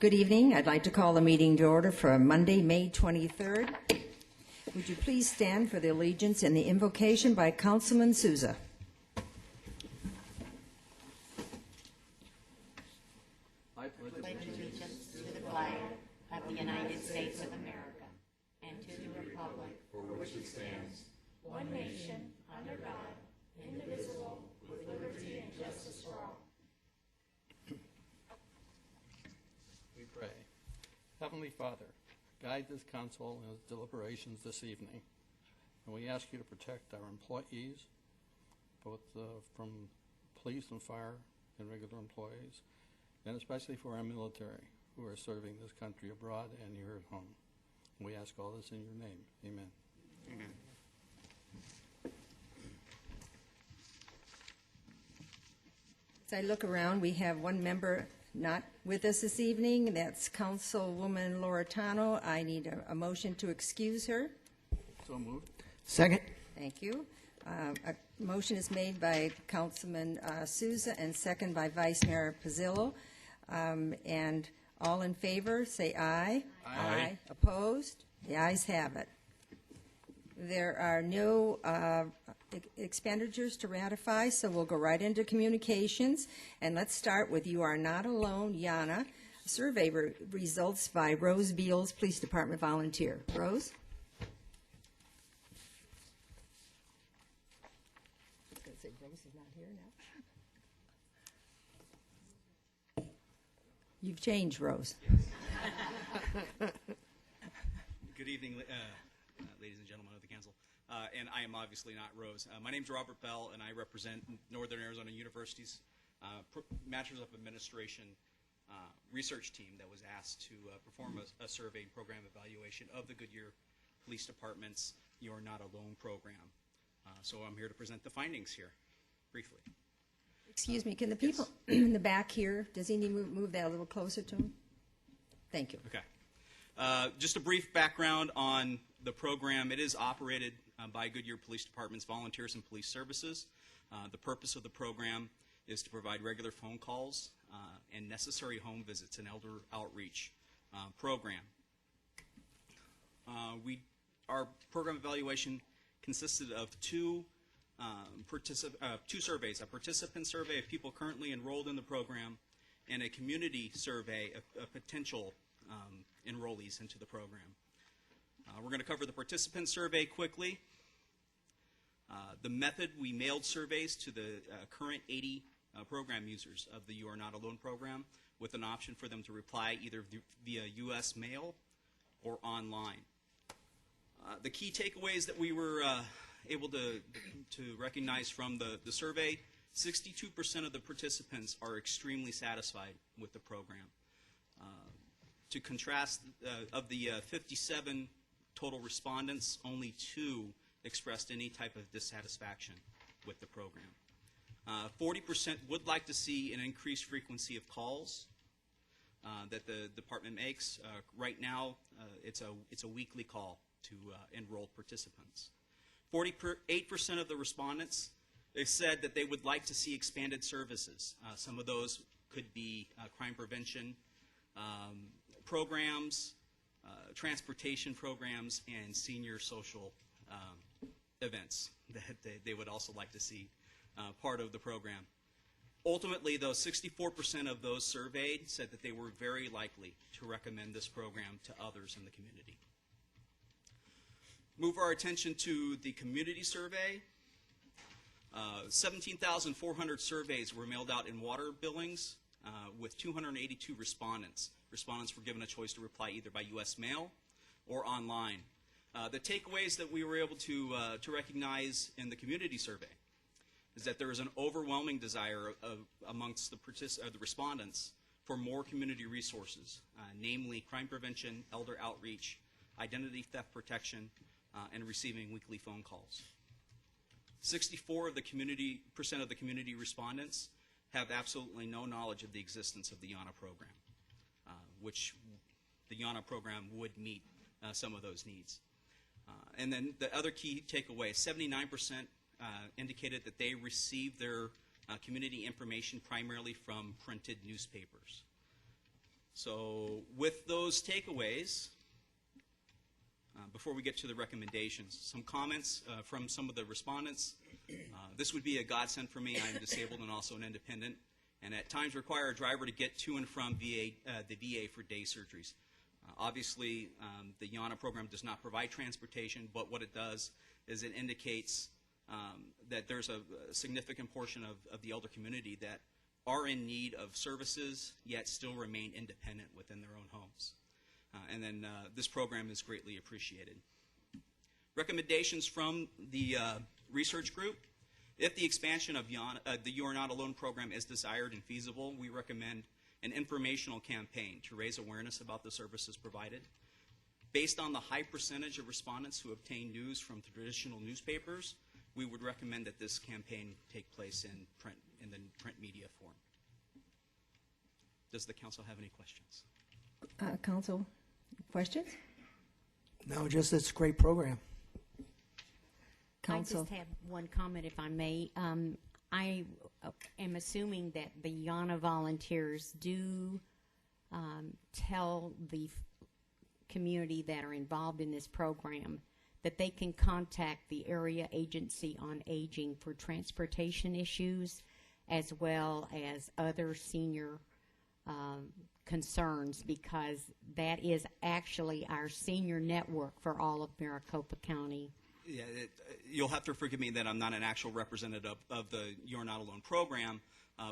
Good evening. I'd like to call the meeting to order for Monday, May 23rd. Would you please stand for the allegiance and the invocation by Councilman Souza? I pledge allegiance to the flag of the United States of America and to the republic for which it stands, one nation, under God, indivisible, with liberty and justice for all. We pray. Heavenly Father, guide this council in its deliberations this evening, and we ask you to protect our employees, both from police and fire and regular employees, and especially for our military who are serving this country abroad and here at home. We ask all this in your name. Amen. Amen. As I look around, we have one member not with us this evening. That's Councilwoman Loretano. I need a motion to excuse her. So moved. Second. Thank you. A motion is made by Councilman Souza and second by Vice Mayor Pizzillo. And all in favor, say aye. Aye. Opposed? The ayes have it. There are no expenditures to ratify, so we'll go right into communications. And let's start with You Are Not Alone, Yana. Survey results by Rose Beals, Police Department volunteer. Rose? I was going to say Rose is not here now. You've changed, Rose. Good evening, ladies and gentlemen of the council. And I am obviously not Rose. My name is Robert Bell, and I represent Northern Arizona University's Masters of Administration research team that was asked to perform a survey and program evaluation of the Goodyear Police Department's You're Not Alone program. So I'm here to present the findings here, briefly. Excuse me, can the people in the back here, does he need to move that a little closer to him? Thank you. Okay. Just a brief background on the program. It is operated by Goodyear Police Department's Volunteers and Police Services. The purpose of the program is to provide regular phone calls and necessary home visits and elder outreach program. Our program evaluation consisted of two surveys, a participant survey of people currently enrolled in the program and a community survey of potential enrollees into the program. We're going to cover the participant survey quickly. The method, we mailed surveys to the current 80 program users of the You Are Not Alone program with an option for them to reply either via U.S. mail or online. The key takeaways that we were able to recognize from the survey, 62% of the participants are extremely satisfied with the program. To contrast, of the 57 total respondents, only 2 expressed any type of dissatisfaction with the program. 40% would like to see an increased frequency of calls that the department makes. Right now, it's a weekly call to enrolled participants. 48% of the respondents said that they would like to see expanded services. Some of those could be crime prevention programs, transportation programs, and senior social events that they would also like to see part of the program. Ultimately, though, 64% of those surveyed said that they were very likely to recommend this program to others in the community. Move our attention to the community survey. 17,400 surveys were mailed out in water billings with 282 respondents. Respondents were given a choice to reply either by U.S. mail or online. The takeaways that we were able to recognize in the community survey is that there is an overwhelming desire amongst the respondents for more community resources, namely crime prevention, elder outreach, identity theft protection, and receiving weekly phone calls. 64% of the community respondents have absolutely no knowledge of the existence of the YANA program, which the YANA program would meet some of those needs. And then the other key takeaway, 79% indicated that they received their community information primarily from printed newspapers. So with those takeaways, before we get to the recommendations, some comments from some of the respondents. This would be a godsend for me. I am disabled and also an independent, and at times require a driver to get to and from the VA for day surgeries. Obviously, the YANA program does not provide transportation, but what it does is it indicates that there's a significant portion of the elder community that are in need of services, yet still remain independent within their own homes. And then this program is greatly appreciated. Recommendations from the research group. If the expansion of the You Are Not Alone program is desired and feasible, we recommend an informational campaign to raise awareness about the services provided. Based on the high percentage of respondents who obtain news from traditional newspapers, we would recommend that this campaign take place in the print media form. Does the council have any questions? Council, questions? No, just it's a great program. I Council. just have one comment, if I may. I am assuming that the YANA volunteers do tell the community that are involved in this program that they can contact the Area Agency on Aging for transportation issues, as well as other senior concerns, because that is actually our senior network for all of Maricopa County. Yeah, you'll have to forgive me that I'm not an actual representative of the You're Not Alone program,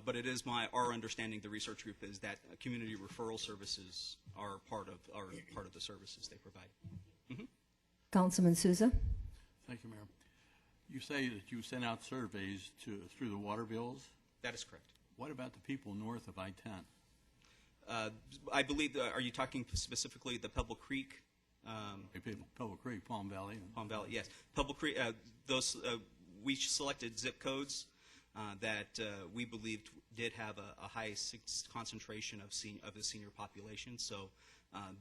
but it is our understanding, the research group, is that community referral services are part of the services they provide. Mm-hmm. Councilman Souza. Thank you, Mayor. You say that you sent out surveys through the water bills. That is correct. What about the people north of I-10? I believe, are you talking specifically the Pebble Creek? Pebble Creek, Palm Valley. Palm Valley, yes. Pebble Creek, we selected zip codes that we believed did have a high concentration of the senior population, so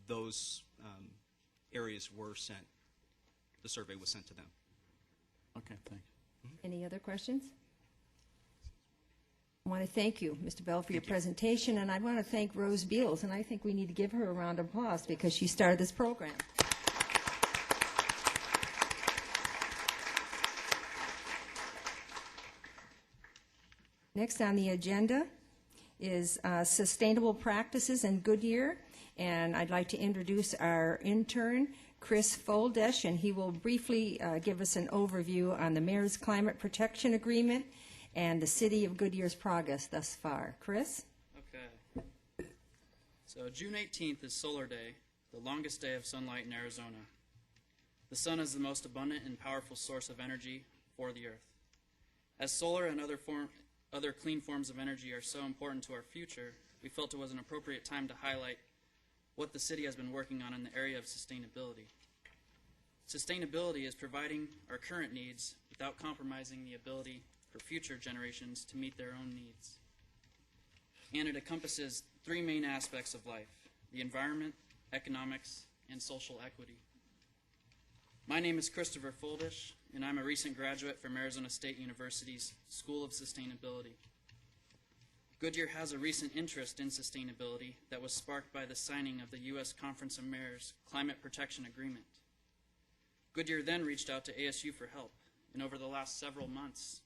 those areas were sent, the survey was sent to them. Okay, thanks. Any other questions? I want to thank you, Mr. Bell, for your presentation, and I want to thank Rose Beals, and I think we need to give her a round of applause because she started this program. Next on the agenda is Sustainable Practices in Goodyear, and I'd like to introduce our intern, Chris Foldesh, and he will briefly give us an overview on the Mayor's Climate Protection Agreement and the City of Goodyear's progress thus far. Chris? Okay. So June 18th is Solar Day, the longest day of sunlight in Arizona. The sun is the most abundant and powerful source of energy for the Earth. As solar and other clean forms of energy are so important to our future, we felt it was an appropriate time to highlight what the city has been working on in the area of sustainability. Sustainability is providing our current needs without compromising the ability for future generations to meet their own needs. And it encompasses three main aspects of life: the environment, economics, and social equity. My name is Christopher Foldish, and I'm a recent graduate from Arizona State University's School of Sustainability. Goodyear has a recent interest in sustainability that was sparked by the signing of the U.S. Conference of Mayors Climate Protection Agreement. Goodyear then reached out to ASU for help, and over the last several months,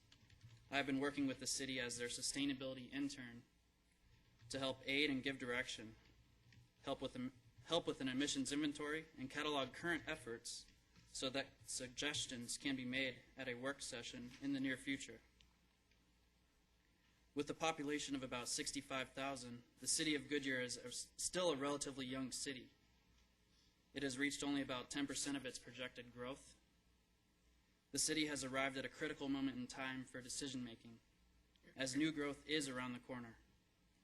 I have been working with the city as their sustainability intern to help aid and give direction, help with an emissions inventory, and catalog current efforts so that suggestions can be made at a work session in the near future. With a population of about 65,000, the city of Goodyear is still a relatively young city. It has reached only about 10% of its projected growth. The city has arrived at a critical moment in time for decision-making, as new growth is around the corner.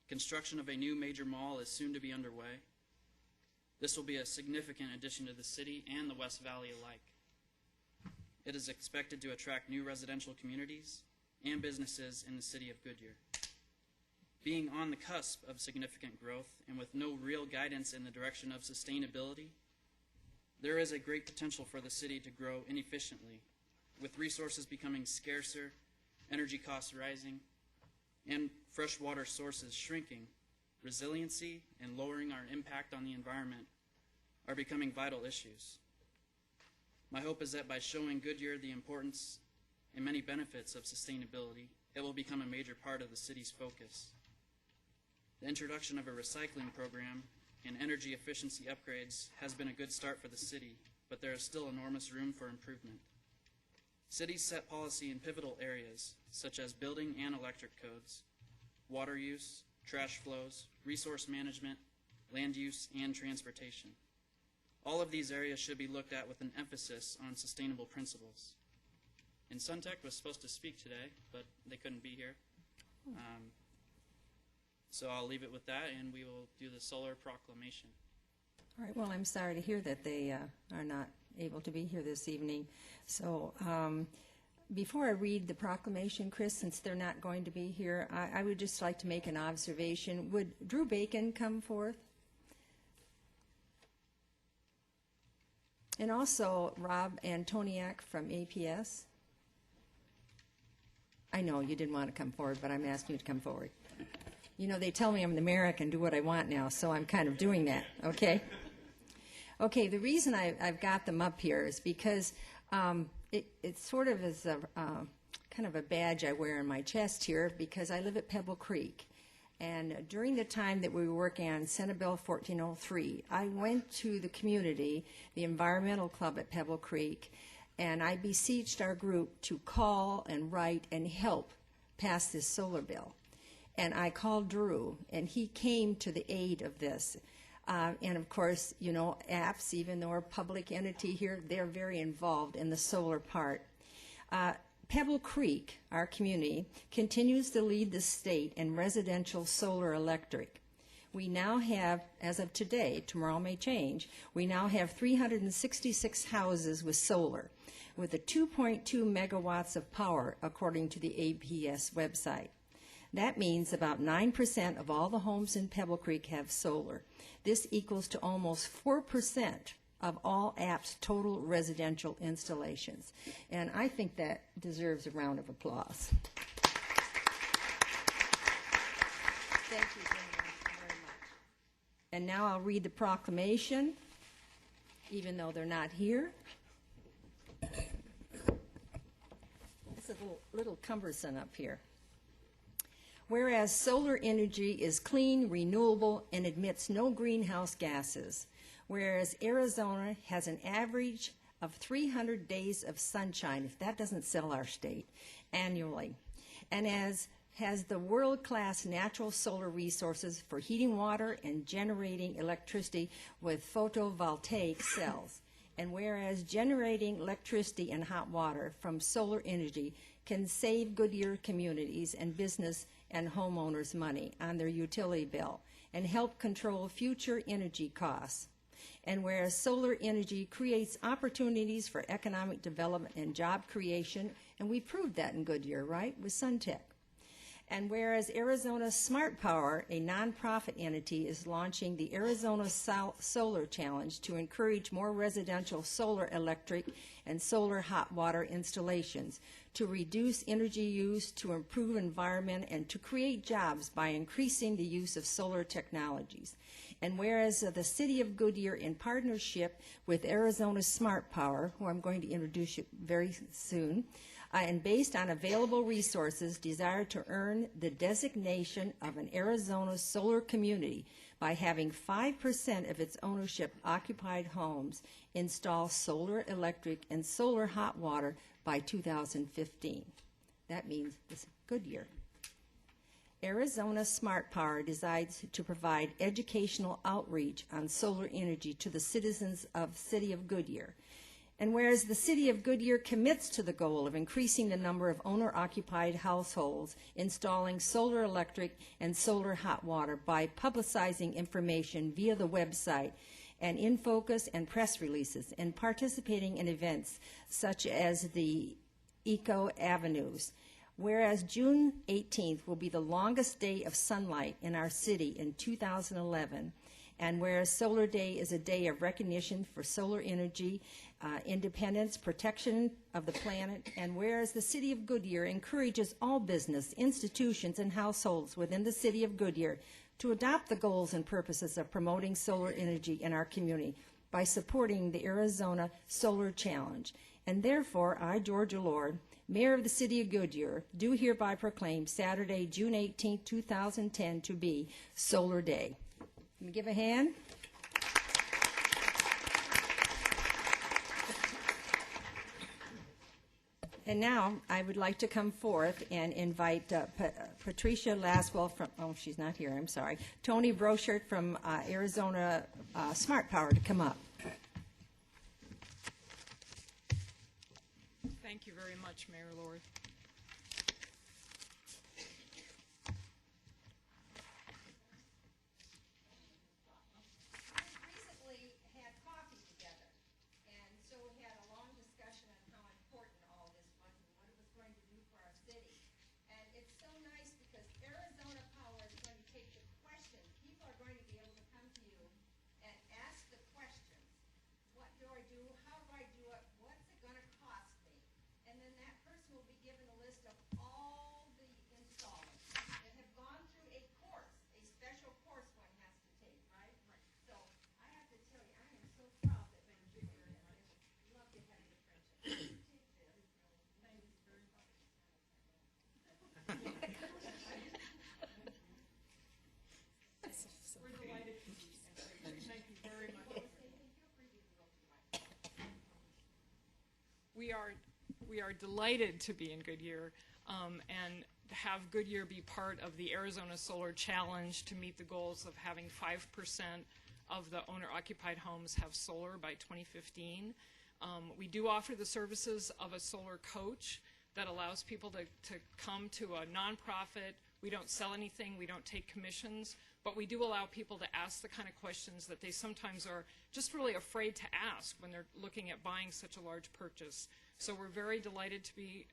Construction of a new major mall is soon to be underway. This will be a significant addition to the city and the West Valley alike. It is expected to attract new residential communities and businesses in the city of Goodyear. Being on the cusp of significant growth and with no real guidance in the direction of sustainability, there is a great potential for the city to grow inefficiently, with resources becoming scarcer, energy costs rising, and freshwater sources shrinking resiliency, and lowering our impact on the environment are becoming vital issues. My hope is that by showing Goodyear the importance and many benefits of sustainability, it will become a major part of the city's focus. The introduction of a recycling program and energy efficiency upgrades has been a good start for the city, but there is still enormous room for improvement. Cities set policy in pivotal areas, such as building and electric codes, water use, trash flows, resource management, land use, and transportation. All of these areas should be looked at with an emphasis on sustainable principles. And Suntech was supposed to speak today, but they couldn't be here. So I'll leave it with that, and we will do the solar proclamation. All right, well, I'm sorry to hear that they are not able to be here this evening. So before I read the proclamation, Chris, since they're not going to be here, I would just like to make an observation. Would Drew Bacon come forth? And also Rob Antoniak from APS. I know you didn't want to come forward, but I'm asking you to come forward. You know, they tell me I'm an American, do what I want now, so I'm kind of doing that, okay? Okay, the reason I've got them up here is because it sort of is a kind of a badge I wear on my chest here, because I live at Pebble Creek. And during the time that we were working on Senate Bill 1403, I went to the community, the environmental club at Pebble Creek, and I beseeched our group to call and write and help pass this solar bill. And I called Drew, and he came to the aid of this. And of course, you know, APS, even though we're a public entity here, they're very involved in the solar part. Pebble Creek, our community, continues to lead the state in residential solar electric. We now have, as of today, tomorrow may change, we now have 366 houses with solar, with a 2.2 megawatts of power, according to the APS website. That means about 9% of all the homes in Pebble Creek have solar. This equals to almost 4% of all APS total residential installations. And I think that deserves a round of applause. Thank you very much. And now I'll read the proclamation, even though they're not here. It's a little cumbersome up here. Whereas solar energy is clean, renewable, and emits no greenhouse gases. Whereas Arizona has an average of 300 days of sunshine, if that doesn't sell our state, annually. And has the world-class natural solar resources for heating water and generating electricity with photovoltaic cells. And whereas generating electricity and hot water from solar energy can save Goodyear communities and business and homeowners money on their utility bill and help control future energy costs. And whereas solar energy creates opportunities for economic development and job creation, and we proved that in Goodyear, right, with Suntech. And whereas Arizona Smart Power, a nonprofit entity, is launching the Arizona Solar Challenge to encourage more residential solar electric and solar hot water installations, to reduce energy use, to improve environment, and to create jobs by increasing the use of solar technologies. And whereas the City of Goodyear, in partnership with Arizona Smart Power, who I'm going to introduce you very soon, and based on available resources, desire to earn the designation of an Arizona solar community by having 5% of its ownership occupied homes install solar electric and solar hot water by 2015. That means this Goodyear. Arizona Smart Power decides to provide educational outreach on solar energy to the citizens of City of Goodyear. And whereas the City of Goodyear commits to the goal of increasing the number of owner-occupied households installing solar electric and solar hot water by publicizing information via the website and in focus and press releases, and participating in events such as the Eco Avenues. Whereas June 18th will be the longest day of sunlight in our city in 2011, and whereas Solar Day is a day of recognition for solar energy, independence, protection of the planet, and whereas the City of Goodyear encourages all business, institutions, and households within the City of Goodyear to adopt the goals and purposes of promoting solar energy in our community by supporting the Arizona Solar Challenge. And therefore, I, Georgia Lord, Mayor of the City of Goodyear, do hereby proclaim Saturday, June 18, 2010 to be Solar Day. Can we give a hand? And now, I would like to come forth and invite Patricia Laswell from, oh, she's not here, I'm sorry, Tony Brochert from Arizona Smart Power to come up. Thank you very much, Mayor Lord. Recently had coffee together, and so we had a long discussion on how important all this was and what it was going to do for our city. And it's so nice because Arizona Power is going to take the questions. People are going to be able to come to you and ask the questions. What do I do? How do I do it? What's it going to cost me? And then that person will be given a list of all the installments that have gone through a course, a special course one has to take, right? So I have to tell you, I am so proud that Ben Junior and I love to have your friendship. Thank you very much. We're delighted to be here. Thank you very much. We are delighted to be in Goodyear and have Goodyear be part of the Arizona Solar Challenge to meet the goals of having 5% of the owner-occupied homes have solar by 2015. We do offer the services of a solar coach that allows people to come to a nonprofit. We don't sell anything, we don't take commissions, but we do allow people to ask the kind of questions that they sometimes are just really afraid to ask when they're looking at buying such a large purchase. So we're very delighted to be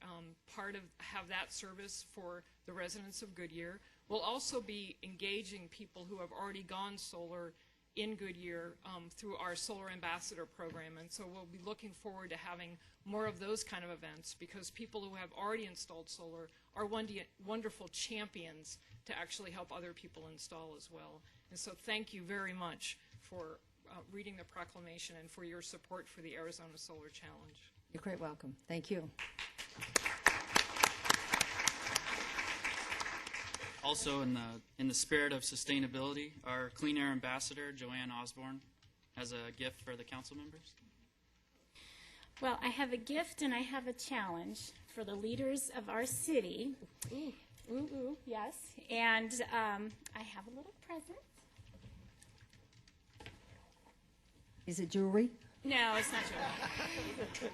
have that service for the residents of Goodyear. We'll also be engaging people who have already gone solar in Goodyear through our Solar Ambassador program, and so we'll be looking forward to having more of those kind of events because people who have already installed solar are wonderful champions to actually help other people install as well. And so thank you very much for reading the proclamation and for your support for the Arizona Solar Challenge. You're quite welcome. Thank you. Also, in the spirit of sustainability, our Clean Air Ambassador, Joanne Osborne, has a gift for the council members. Well, I have a gift and I have a challenge for the leaders of our city. Ooh, yes. And I have a little present. Is it jewelry? No, it's not jewelry.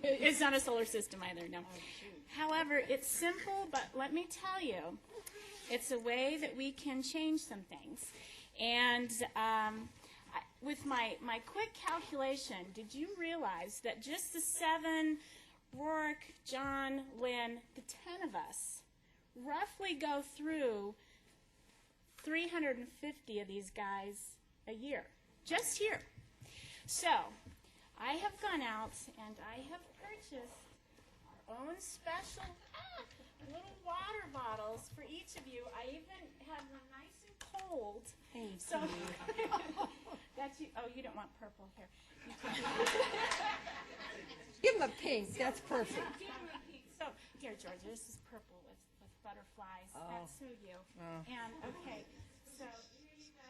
It's not a solar system either, no. However, it's simple, but let me tell you, it's a way that we can change some things. And with my quick calculation, did you realize that just the 7, Rourke, John, Lynn, the 10 of us, roughly go through 350 of these guys a year, just here. So I have gone out and I have purchased our own special little water bottles for each of you. I even have them nice and cold. Thank you. That's you. Oh, you don't want purple here. You can Give him a pink. That's perfect. give them a pink. So here, Georgia, this is purple with butterflies. Oh. That's so you. And okay, so here you go.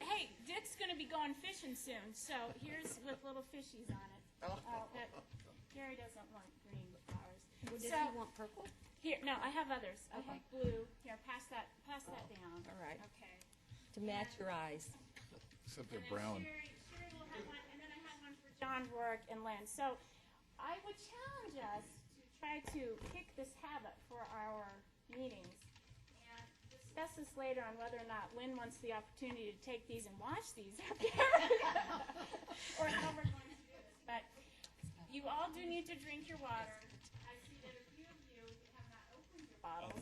Hey, Dick's going to be going fishing soon, so here's with little fishies on it. Gary doesn't want green flowers. Does he want purple? Here, no, I have others. I have blue. Here, pass that down. All right. Okay. To match your eyes. Except And they're then brown. Sherry will have one, and then I have one for John, Rourke, and Lynn. So I would challenge us to try to kick this habit for our meetings and discuss this later on whether or not Lynn wants the opportunity to take these and watch these up here, or how we're going to do this. But you all do need to drink your water. I see that a few of you have not opened your bottles,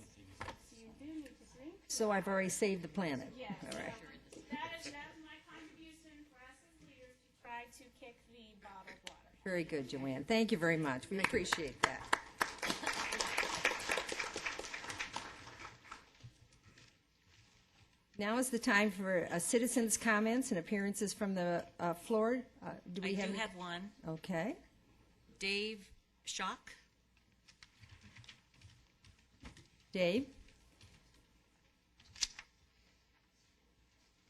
so you do need to drink. So I've already saved the planet. Yes. All right. That is my contribution for us as leaders to try to kick the bottled water. Very good, Joanne. Thank you very much. We appreciate that. Now is the time for citizens' comments and appearances from the floor. Do we I have? do have one. Okay. Dave Schock. Dave?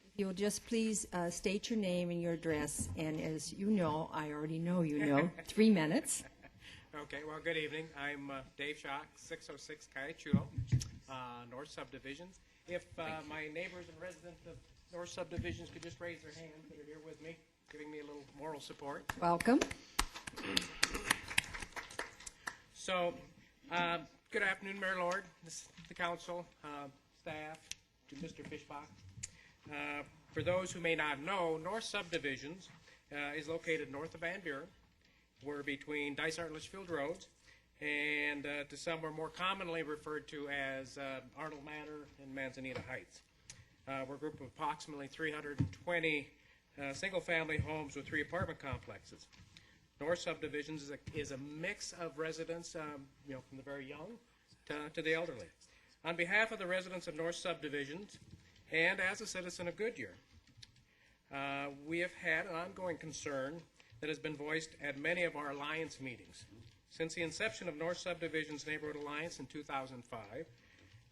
If you'll just please state your name and your address, and as you know, I already know you know, 3 minutes. Okay, well, good evening. I'm Dave Schock, 606 Cayachulo, North Subdivisions. If my neighbors and residents of North Subdivisions could just raise their hands that are here with me, giving me a little moral support. Welcome. So, good afternoon, Mayor Lord, the council, staff, to Mr. Fishbach. For those who may not know, North Subdivisions is located north of Van Buren. We're between Dysart and Litchfield Roads, and to some we're more commonly referred to as Arnold Manor and Manzanita Heights. We're a group of approximately 320 single-family homes with 3 apartment complexes. North Subdivisions is a mix of residents, from the very young to the elderly. On behalf of the residents of North Subdivisions, and as a citizen of Goodyear, we have had an ongoing concern that has been voiced at many of our alliance meetings. Since the inception of North Subdivisions Neighborhood Alliance in 2005,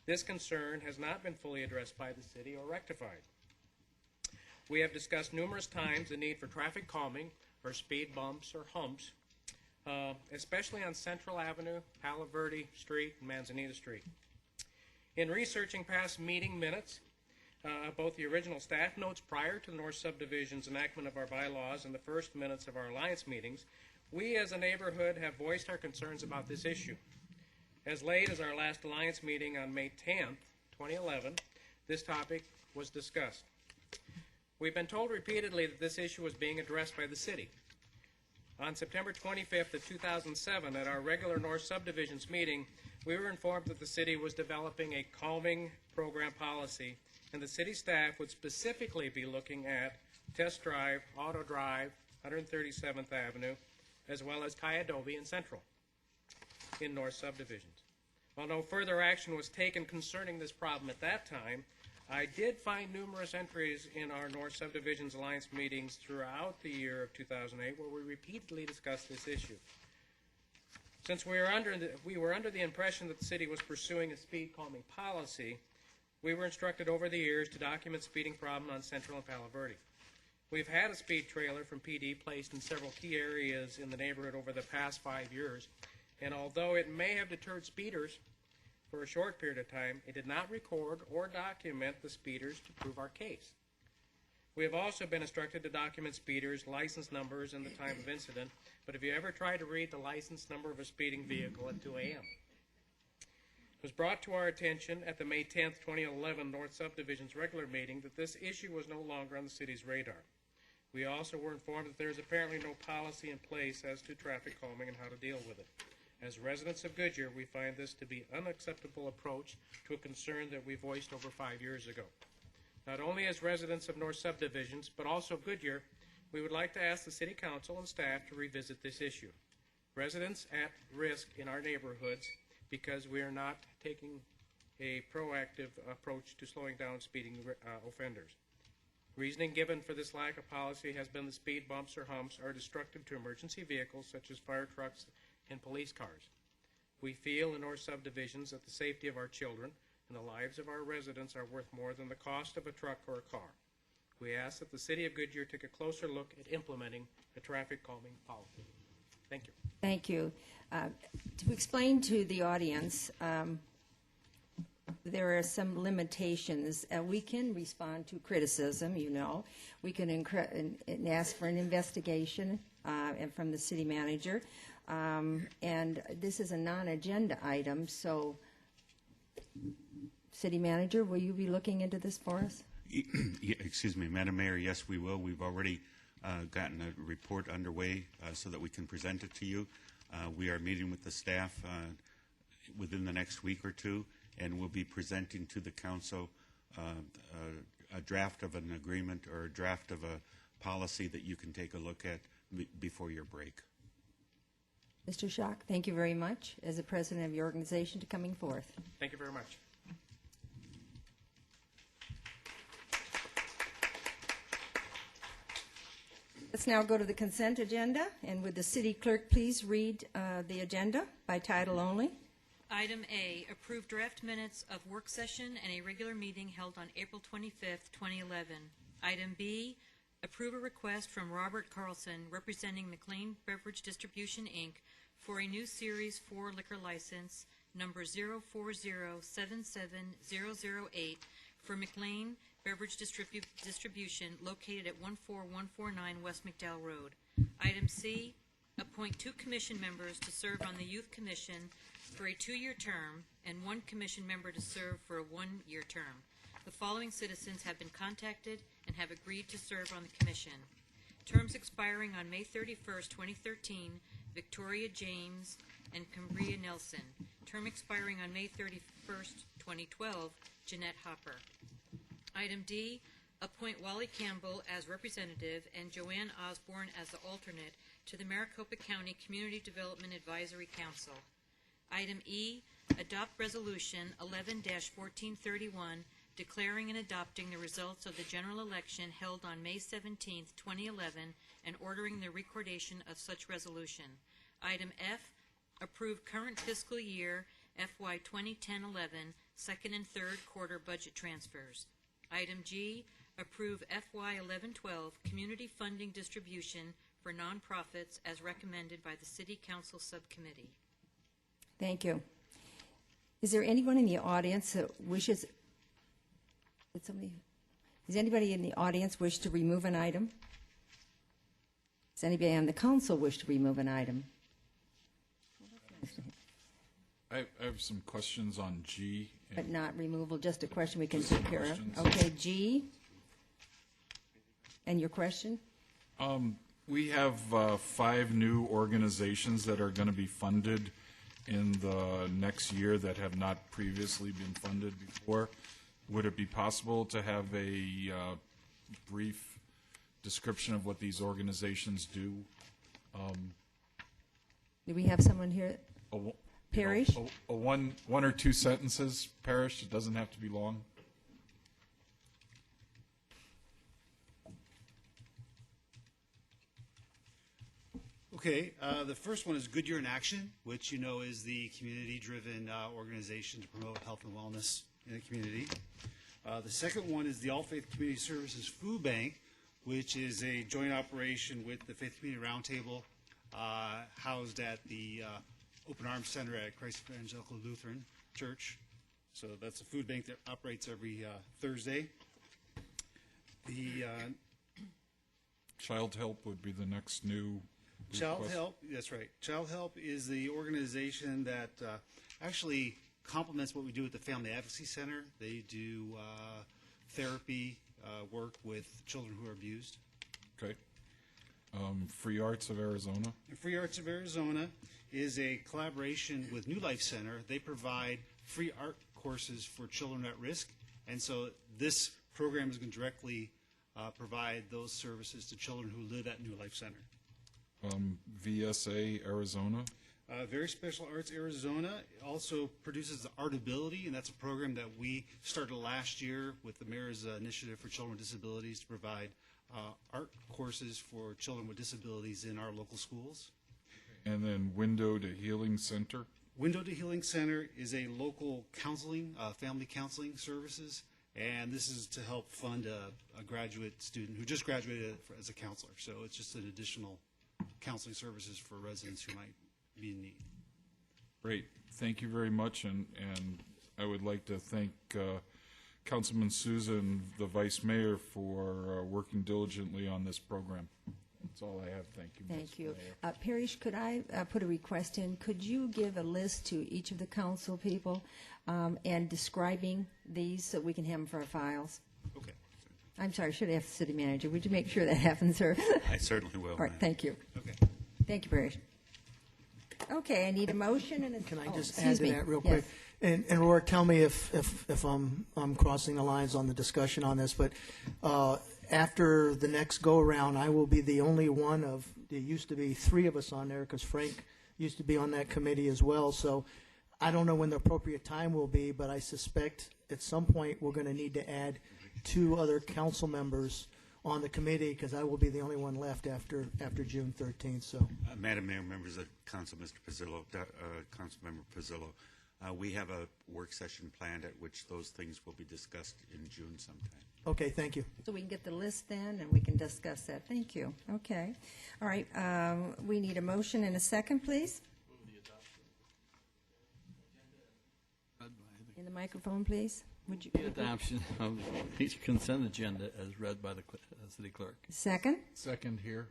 this concern has not been fully addressed by the city or rectified. We have discussed numerous times the need for traffic calming or speed bumps or humps, especially on Central Avenue, Palo Verde Street, and Manzanita Street. In researching past meeting minutes, both the original staff notes prior to the North Subdivision's enactment of our bylaws and the first minutes of our alliance meetings, we as a neighborhood have voiced our concerns about this issue. As late as our last alliance meeting on May 10th, 2011, this topic was discussed. We've been told repeatedly that this issue was being addressed by the city. On September 25th of 2007, at our regular North Subdivisions meeting, we were informed that the city was developing a calming program policy, and the city staff would specifically be looking at Test Drive, Auto Drive, 137th Avenue, as well as Cayadovie and Central in North Subdivisions. While no further action was taken concerning this problem at that time, I did find numerous entries in our North Subdivisions Alliance meetings throughout the year of 2008 where we repeatedly discussed this issue. Since we were under the impression that the city was pursuing a speed calming policy, we were instructed over the years to document speeding problem on Central and Palo Verde. We've had a speed trailer from PD placed in several key areas in the neighborhood over the past 5 years, and although it may have deterred speeders for a short period of time, it did not record or document the speeders to prove our case. We have also been instructed to document speeders, license numbers, and the time of incident, but have you ever tried to read the license number of a speeding vehicle at 2 a.m.? It was brought to our attention at the May 10th, 2011 North Subdivision's regular meeting that this issue was no longer on the city's radar. We also were informed that there is apparently no policy in place as to traffic calming and how to deal with it. As residents of Goodyear, we find this to be an unacceptable approach to a concern that we voiced over 5 years ago. Not only as residents of North Subdivisions, but also Goodyear, we would like to ask the City Council and staff to revisit this issue. Residents at risk in our neighborhoods because we are not taking a proactive approach to slowing down speeding offenders. Reasoning given for this lack of policy has been the speed bumps or humps are destructive to emergency vehicles such as fire trucks and police cars. We feel in North Subdivisions that the safety of our children and the lives of our residents are worth more than the cost of a truck or a car. We ask that the City of Goodyear take a closer look at implementing a traffic calming policy. Thank you. Thank you. To explain to the audience, there are some limitations. We can respond to criticism, you know. We can and ask for an investigation and from the city manager. And this is a non-agenda item, so City Manager, will you be looking into this for us? Excuse me, Madam Mayor, yes, we will. We've already gotten a report underway so that we can present it to you. We are meeting with the staff within the next week or two, and we'll be presenting to the council a draft of an agreement or a draft of a policy that you can take a look at before your break. Mr. Schock, thank you very much as the president of your organization to coming forth. Thank you very much. Let's now go to the consent agenda, and would the city clerk please read the agenda by title only? Item A, approve draft minutes of work session and a regular meeting held on April 25th, 2011. Item B, approve a request from Robert Carlson representing McLean Beverage Distribution, Inc. for a new Series 4 liquor license number 040770008 for McLean Beverage Distribution located at 14149 West McDowell Road. Item C, appoint 2 commission members to serve on the Youth Commission for a 2-year term and 1 commission member to serve for a 1-year term. The following citizens have been contacted and have agreed to serve on the commission. Terms expiring on May 31st, 2013, Victoria James and Cambria Nelson. Term expiring on May 31st, 2012, Jeanette Hopper. Item D, appoint Wally Campbell as representative and Joanne Osborne as the alternate to the Maricopa County Community Development Advisory Council. Item E, adopt Resolution 11-1431 declaring and adopting the results of the general election held on May 17, 2011, and ordering the recordation of such resolution. Item F, approve current fiscal year FY 2010-11 second and third quarter budget transfers. Item G, approve FY 11-12 community funding distribution for nonprofits as recommended by the City Council Subcommittee. Thank you. Is there anyone in the audience that wishes, does anybody in the audience wish to remove an item? Does anybody on the council wish to remove an item? I have some questions on G. But not removal, just a question we can Just take some care of. questions. Okay, G. And your question? We have 5 new organizations that are going to be funded in the next year that have not previously been funded before. Would it be possible to have a brief description of what these organizations do? Do we have someone here? Parrish? A one or two sentences, Parrish. It doesn't have to be long. Okay, the first one is Goodyear in Action, which you know is the community-driven organization to promote health and wellness in the community. The second one is the All Faith Community Services Food Bank, which is a joint operation with the Faith Community Roundtable, housed at the Open Arms Center at Christ Evangelical Lutheran Church. So that's a food bank that operates every Thursday. The Child Help would be the next new Child request. Help, that's right. Child Help is the organization that actually complements what we do at the Family Advocacy Center. They do therapy work with children who are abused. Okay. Free Arts of Arizona. And Free Arts of Arizona is a collaboration with New Life Center. They provide free art courses for children at risk, and so this program is going to directly provide those services to children who live at New Life Center. VSA Arizona. Very Special Arts Arizona also produces the Artability, and that's a program that we started last year with the Mayor's Initiative for Children with Disabilities to provide art courses for children with disabilities in our local schools. And then Window to Healing Center. Window to Healing Center is a local counseling, family counseling services, and this is to help fund a graduate student who just graduated as a counselor. So it's just an additional counseling services for residents who might be in need. Great. Thank you very much, and I would like to thank Councilman Souza and the Vice Mayor for working diligently on this program. That's all I have. Thank you. Thank Mr. you. Mayor. Parrish, could I put a request in? Could you give a list to each of the council people and describing these so we can have them for our files? Okay. I'm sorry, I should have asked the city manager. Would you make sure that happens, sir? I certainly will. All right, ma'am. thank you. Okay. Thank you, Parrish. Okay, I need a motion and a... Can I oh, just excuse add to me. that real Yes. quick? And Rourke, tell me if I'm crossing the lines on the discussion on this, but after the next go-around, I will be the only one of, there used to be 3 of us on there, because Frank used to be on that committee as well, so I don't know when the appropriate time will be, but I suspect at some point we're going to need to add 2 other council members on the committee, because I will be the only one left after June 13th, so. Madam Mayor, members of council, Mr. Pizzillo, Councilmember Pizzillo, we have a work session planned at which those things will be discussed in June sometime. Okay, thank you. So we can get the list then, and we can discuss that. Thank you. Okay. All right, we need a motion and a second, please. In the microphone, please. Would you? The adoption of each consent agenda as read by the city clerk. Second? Second here.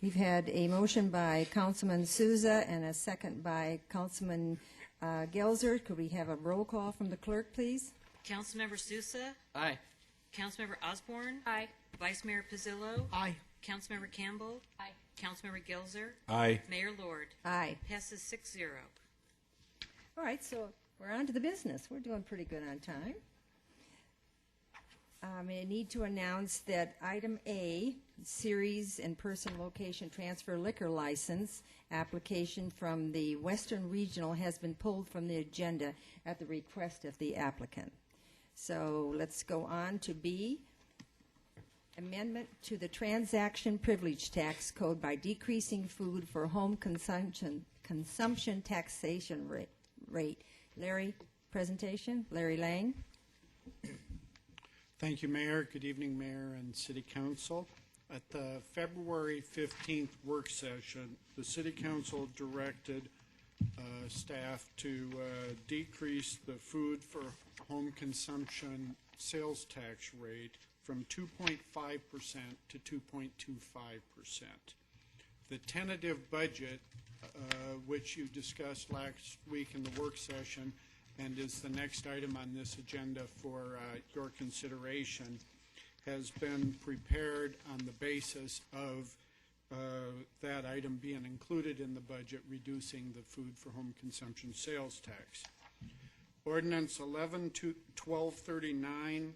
We've had a motion by Councilman Souza and a second by Councilman Gelzer. Could we have a roll call from the clerk, please? Councilmember Sousa, Aye. Councilmember Osborne, Aye. Vice Mayor Pizzillo, Aye. Councilmember Campbell, Aye. Councilmember Gelzer, Aye. Mayor Lord. Aye. Passes 6-0. All right, so we're on to the business. We're doing pretty good on time. I need to announce that item A, series and person location transfer liquor license application from the Western Regional has been pulled from the agenda at the request of the applicant. So let's go on to B, amendment to the transaction privilege tax code by decreasing food for home consumption taxation rate. Larry, presentation. Larry Lang. Thank you, Mayor. Good evening, Mayor and City Council. At the February 15th work session, the City Council directed staff to decrease the food for home consumption sales tax rate from 2.5% to 2.25%. The tentative budget, which you discussed last week in the work session, and is the next item on this agenda for your consideration, has been prepared on the basis of that item being included in the budget, reducing the food for home consumption sales tax. Ordinance 11-1239,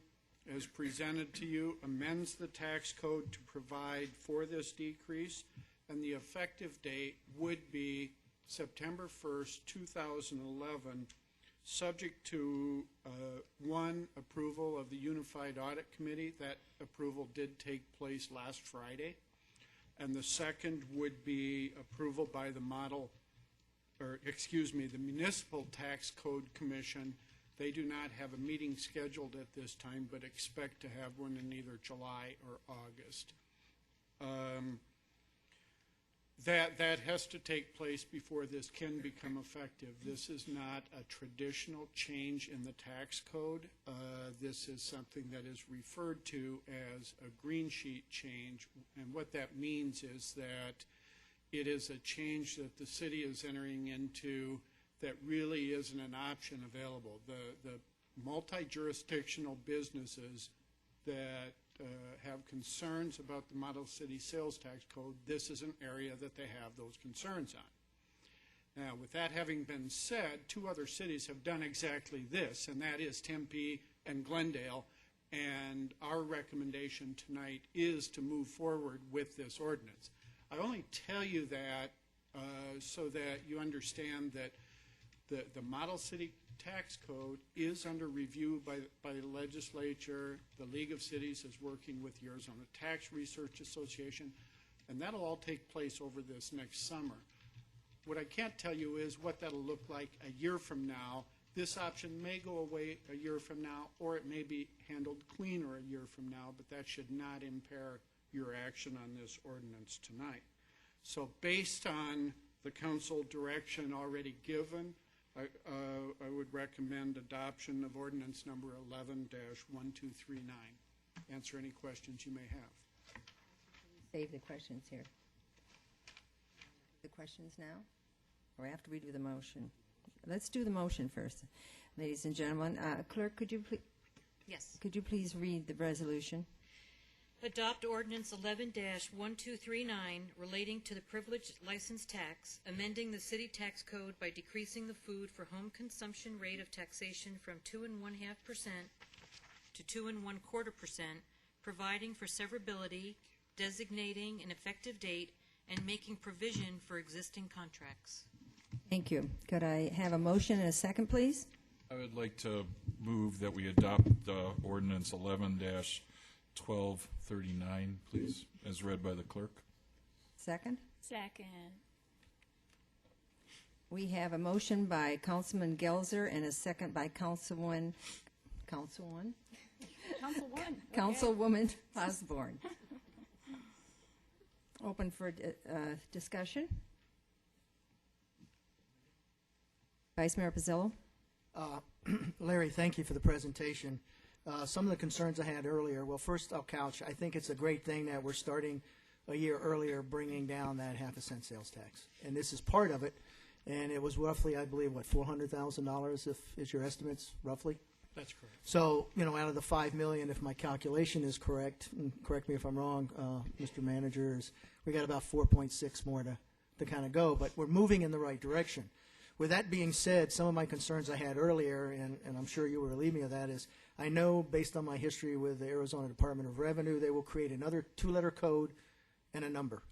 as presented to you, amends the tax code to provide for this decrease, and the effective date would be September 1st, 2011, subject to one, approval of the Unified Audit Committee. That approval did take place last Friday. And the second would be approval by the the Municipal Tax Code Commission. They do not have a meeting scheduled at this time, but expect to have one in either July or August. That has to take place before this can become effective. This is not a traditional change in the tax code. This is something that is referred to as a green sheet change, and what that means is that it is a change that the city is entering into that really isn't an option available. The multi-jurisdictional businesses that have concerns about the Model City Sales Tax Code, this is an area that they have those concerns on. Now, with that having been said, two other cities have done exactly this, and that is Tempe and Glendale, and our recommendation tonight is to move forward with this ordinance. I only tell you that so that you understand that the Model City Tax Code is under review by the legislature. The League of Cities is working with the Arizona Tax Research Association, and that'll all take place over this next summer. What I can't tell you is what that'll look like a year from now. This option may go away a year from now, or it may be handled cleaner a year from now, but that should not impair your action on this ordinance tonight. So based on the council direction already given, I would recommend adoption of ordinance number 11-1239. Answer any questions you may have. Save the questions here. The questions now, or after we do the motion? Let's do the motion first, ladies and gentlemen. Clerk, could you Yes. please read the resolution? Adopt ordinance 11-1239 relating to the privileged license tax, amending the city tax code by decreasing the food for home consumption rate of taxation from 2.5% to 2.25%, providing for severability, designating an effective date, and making provision for existing contracts. Thank you. Could I have a motion and a second, please? I would like to move that we adopt ordinance 1239, please, as read by the clerk. Second? Second. We have a motion by Councilman Gelzer and a second by Councilwoman Council one. Okay. Councilwoman Osborne. Open for discussion. Vice Mayor Pizzillo. Larry, thank you for the presentation. Some of the concerns I had earlier, well, first I'll couch. I think it's a great thing that we're starting a year earlier bringing down that half-a-cent sales tax. And this is part of it. And it was roughly, I believe, what, $400,000 if is your estimates, roughly? That's correct. So, out of the $5 million, if my calculation is correct, and correct me if I'm wrong, Mr. Manager, we got about 4.6 more to kind of go, but we're moving in the right direction. With that being said, some of my concerns I had earlier, and I'm sure you will relieve me of that, is I know based on my history with the Arizona Department of Revenue, they will create another two-letter code and a number.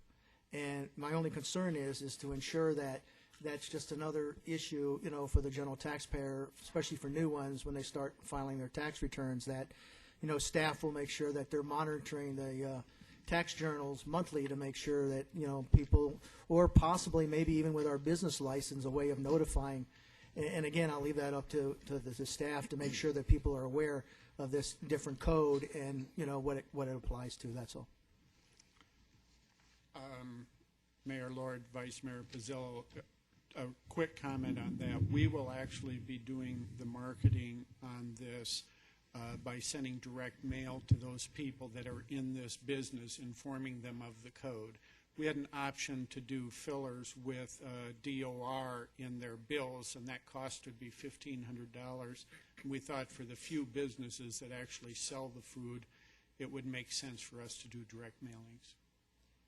And my only concern is to ensure that that's just another issue, for the general taxpayer, especially for new ones when they start filing their tax returns, that, staff will make sure that they're monitoring the tax journals monthly to make sure that, people, or possibly maybe even with our business license, a way of notifying. And again, I'll leave that up to the staff to make sure that people are aware of this different code and, what it applies to. That's all. Mayor Lord, Vice Mayor Pizzillo, a quick comment on that. We will actually be doing the marketing on this by sending direct mail to those people that are in this business, informing them of the code. We had an option to do fillers with DOR in their bills, and that cost would be $1,500. And we thought for the few businesses that actually sell the food, it would make sense for us to do direct mailings.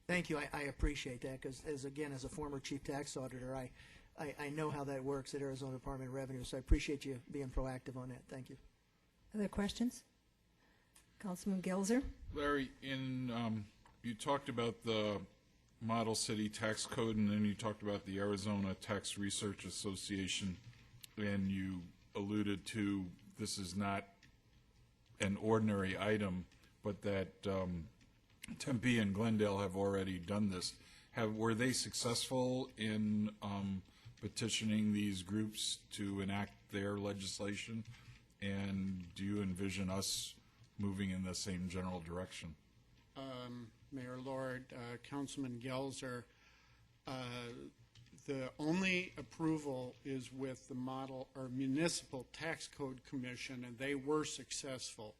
Thank you. I appreciate that because, as a former chief tax auditor, I know how that works at Arizona Department of Revenue, so I appreciate you being proactive on that. Thank you. Other questions? Councilman Gelzer? Larry, you talked about the Model City Tax Code, and then you talked about the Arizona Tax Research Association, and you alluded to this is not an ordinary item, but that Tempe and Glendale have already done this. Were they successful in petitioning these groups to enact their legislation? And do you envision us moving in the same general direction? Mayor Lord, Councilman Gelzer, the only approval is with the Model or Municipal Tax Code Commission, and they were successful.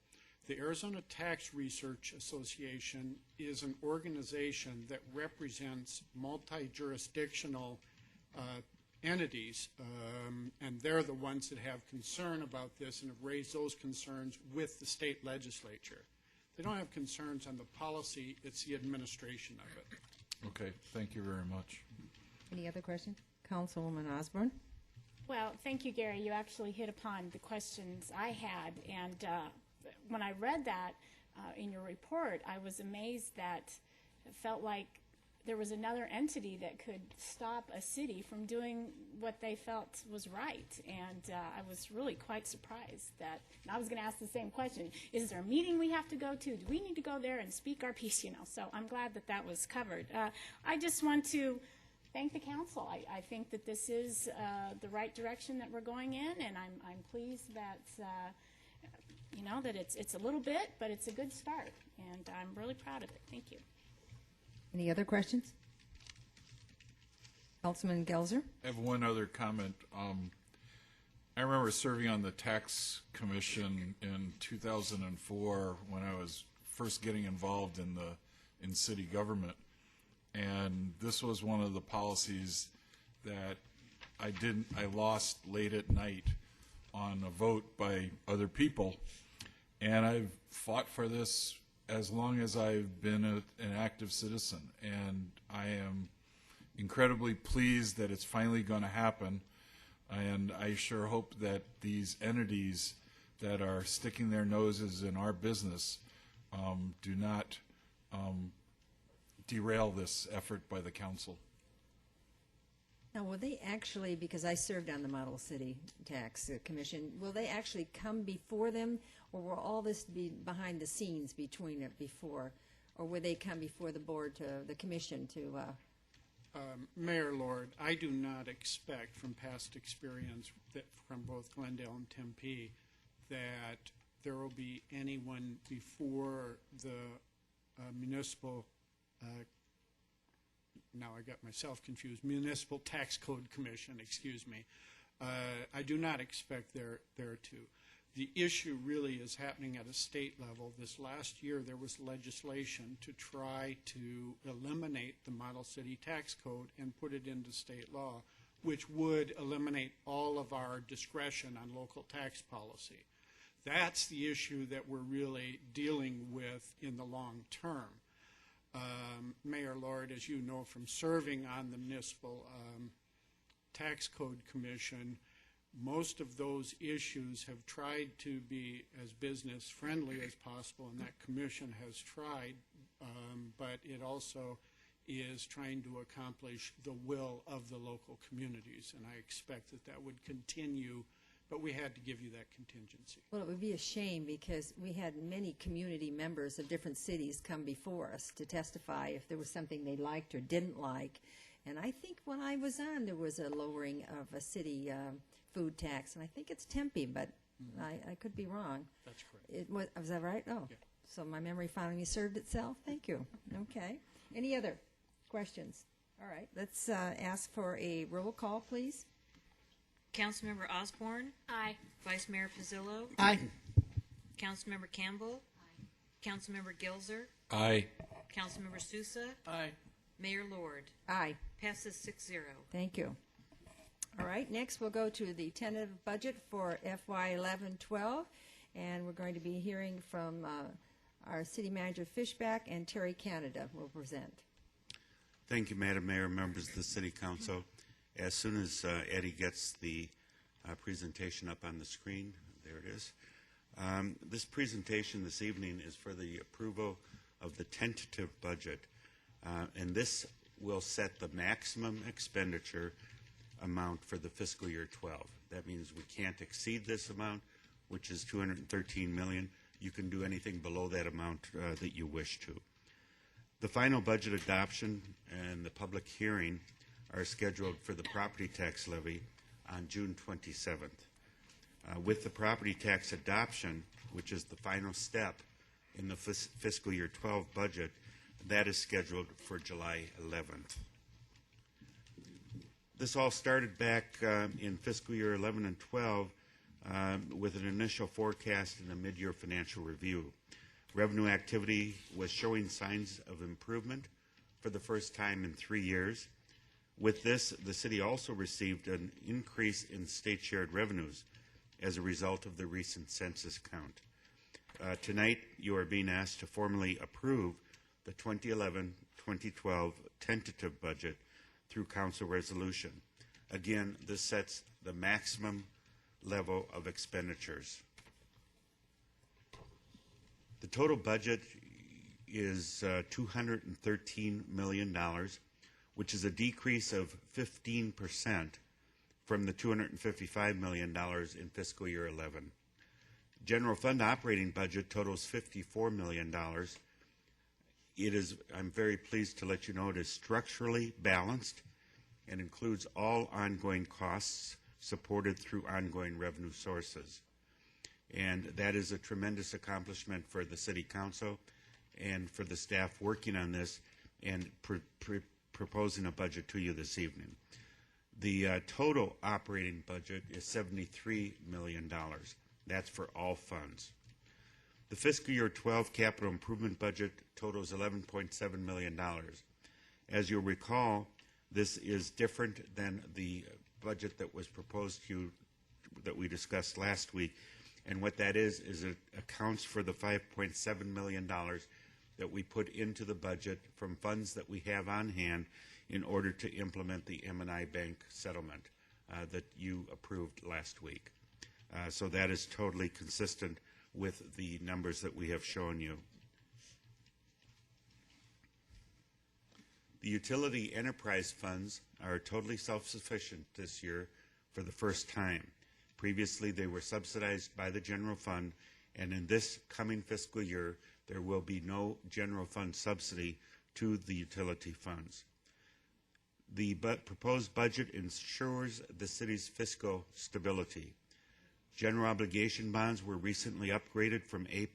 The Arizona Tax Research Association is an organization that represents multi-jurisdictional entities, and they're the ones that have concern about this and have raised those concerns with the state legislature. They don't have concerns on the policy, it's the administration of it. Okay, thank you very much. Any other questions? Councilwoman Osborne? Well, thank you, Gary. You actually hit upon the questions I had, and when I read that in your report, I was amazed that it felt like there was another entity that could stop a city from doing what they felt was right. And I was really quite surprised that, and I was going to ask the same question, is there a meeting we have to go to? Do we need to go there and speak our piece, So I'm glad that that was covered. I just want to thank the council. I think that this is the right direction that we're going in, and I'm pleased that that it's a little bit, but it's a good start, and I'm really proud of it. Thank you. Any other questions? Councilman Gelzer? I have one other comment. I remember serving on the Tax Commission in 2004 when I was first getting involved in city government, and this was one of the policies that I lost late at night on a vote by other people, and I've fought for this as long as I've been an active citizen, and I am incredibly pleased that it's finally going to happen, and I sure hope that these entities that are sticking their noses in our business do not derail this effort by the council. Now, will they actually, because I served on the Model City Tax Commission, will they actually come before them, or will all this be behind the scenes between it before? Or will they come before the board to, the commission to, Mayor Lord, I do not expect from past experience that from both Glendale and Tempe that there will be anyone before the municipal, now I got myself confused, Municipal Tax Code Commission, excuse me. I do not expect there to. The issue really is happening at a state level. This last year, there was legislation to try to eliminate the Model City Tax Code and put it into state law, which would eliminate all of our discretion on local tax policy. That's the issue that we're really dealing with in the long term. Mayor Lord, as you know from serving on the Municipal Tax Code Commission, most of those issues have tried to be as business friendly as possible, and that commission has tried, but it also is trying to accomplish the will of the local communities, and I expect that that would continue, but we had to give you that contingency. well, it would be a shame because we had many community members of different cities come before us to testify if there was something they liked or didn't like. And I think when I was on, there was a lowering of a city food tax, and I think it's Tempe, but I could be wrong. That's correct. Was that right? Oh, Yeah. so my memory finally served itself. Thank you. Okay. Any other questions? All right, let's ask for a roll call, please. Councilmember Osborne? Aye. Vice Mayor Pizzillo? Aye. Councilmember Campbell? Aye. Councilmember Gilzer? Aye. Councilmember Sousa? Aye. Mayor Lord? Aye. Passes 6-0. Thank you. All right, next we'll go to the tentative budget for FY 11-12, and we're going to be hearing from our city manager Fishback, and Terry Canada will present. Thank you, Madam Mayor, members of the City Council. As soon as Eddie gets the presentation up on the screen, there it is. This presentation this evening is for the approval of the tentative budget, and this will set the maximum expenditure amount for the fiscal year 12. That means we can't exceed this amount, which is $213 million. You can do anything below that amount that you wish to. The final budget adoption and the public hearing are scheduled for the property tax levy on June 27th. With the property tax adoption, which is the final step in the fiscal year 12 budget, that is scheduled for July 11th. This all started back in fiscal year 11 and 12 with an initial forecast in the mid-year financial review. Revenue activity was showing signs of improvement for the first time in 3 years. With this, the city also received an increase in state-shared revenues as a result of the recent census count. Tonight, you are being asked to formally approve the 2011-2012 tentative budget through council resolution. Again, this sets the maximum level of expenditures. The total budget is $213 million, which is a decrease of 15% from the $255 million in fiscal year 11. General fund operating budget totals $54 million. It is, I'm very pleased to let you know, it is structurally balanced and includes all ongoing costs supported through ongoing revenue sources. And that is a tremendous accomplishment for the City Council and for the staff working on this and proposing a budget to you this evening. The total operating budget is $73 million. That's for all funds. The fiscal year 12 capital improvement budget totals $11.7 million. As you'll recall, this is different than the budget that was proposed to you that we discussed last week. And what that is it accounts for the $5.7 million that we put into the budget from funds that we have on hand in order to implement the M&I Bank settlement that you approved last week. So that is totally consistent with the numbers that we have shown you. The utility enterprise funds are totally self-sufficient this year for the first time. Previously, they were subsidized by the general fund, and in this coming fiscal year, there will be no general fund subsidy to the utility funds. The proposed budget ensures the city's fiscal stability. General obligation bonds were recently upgraded from A+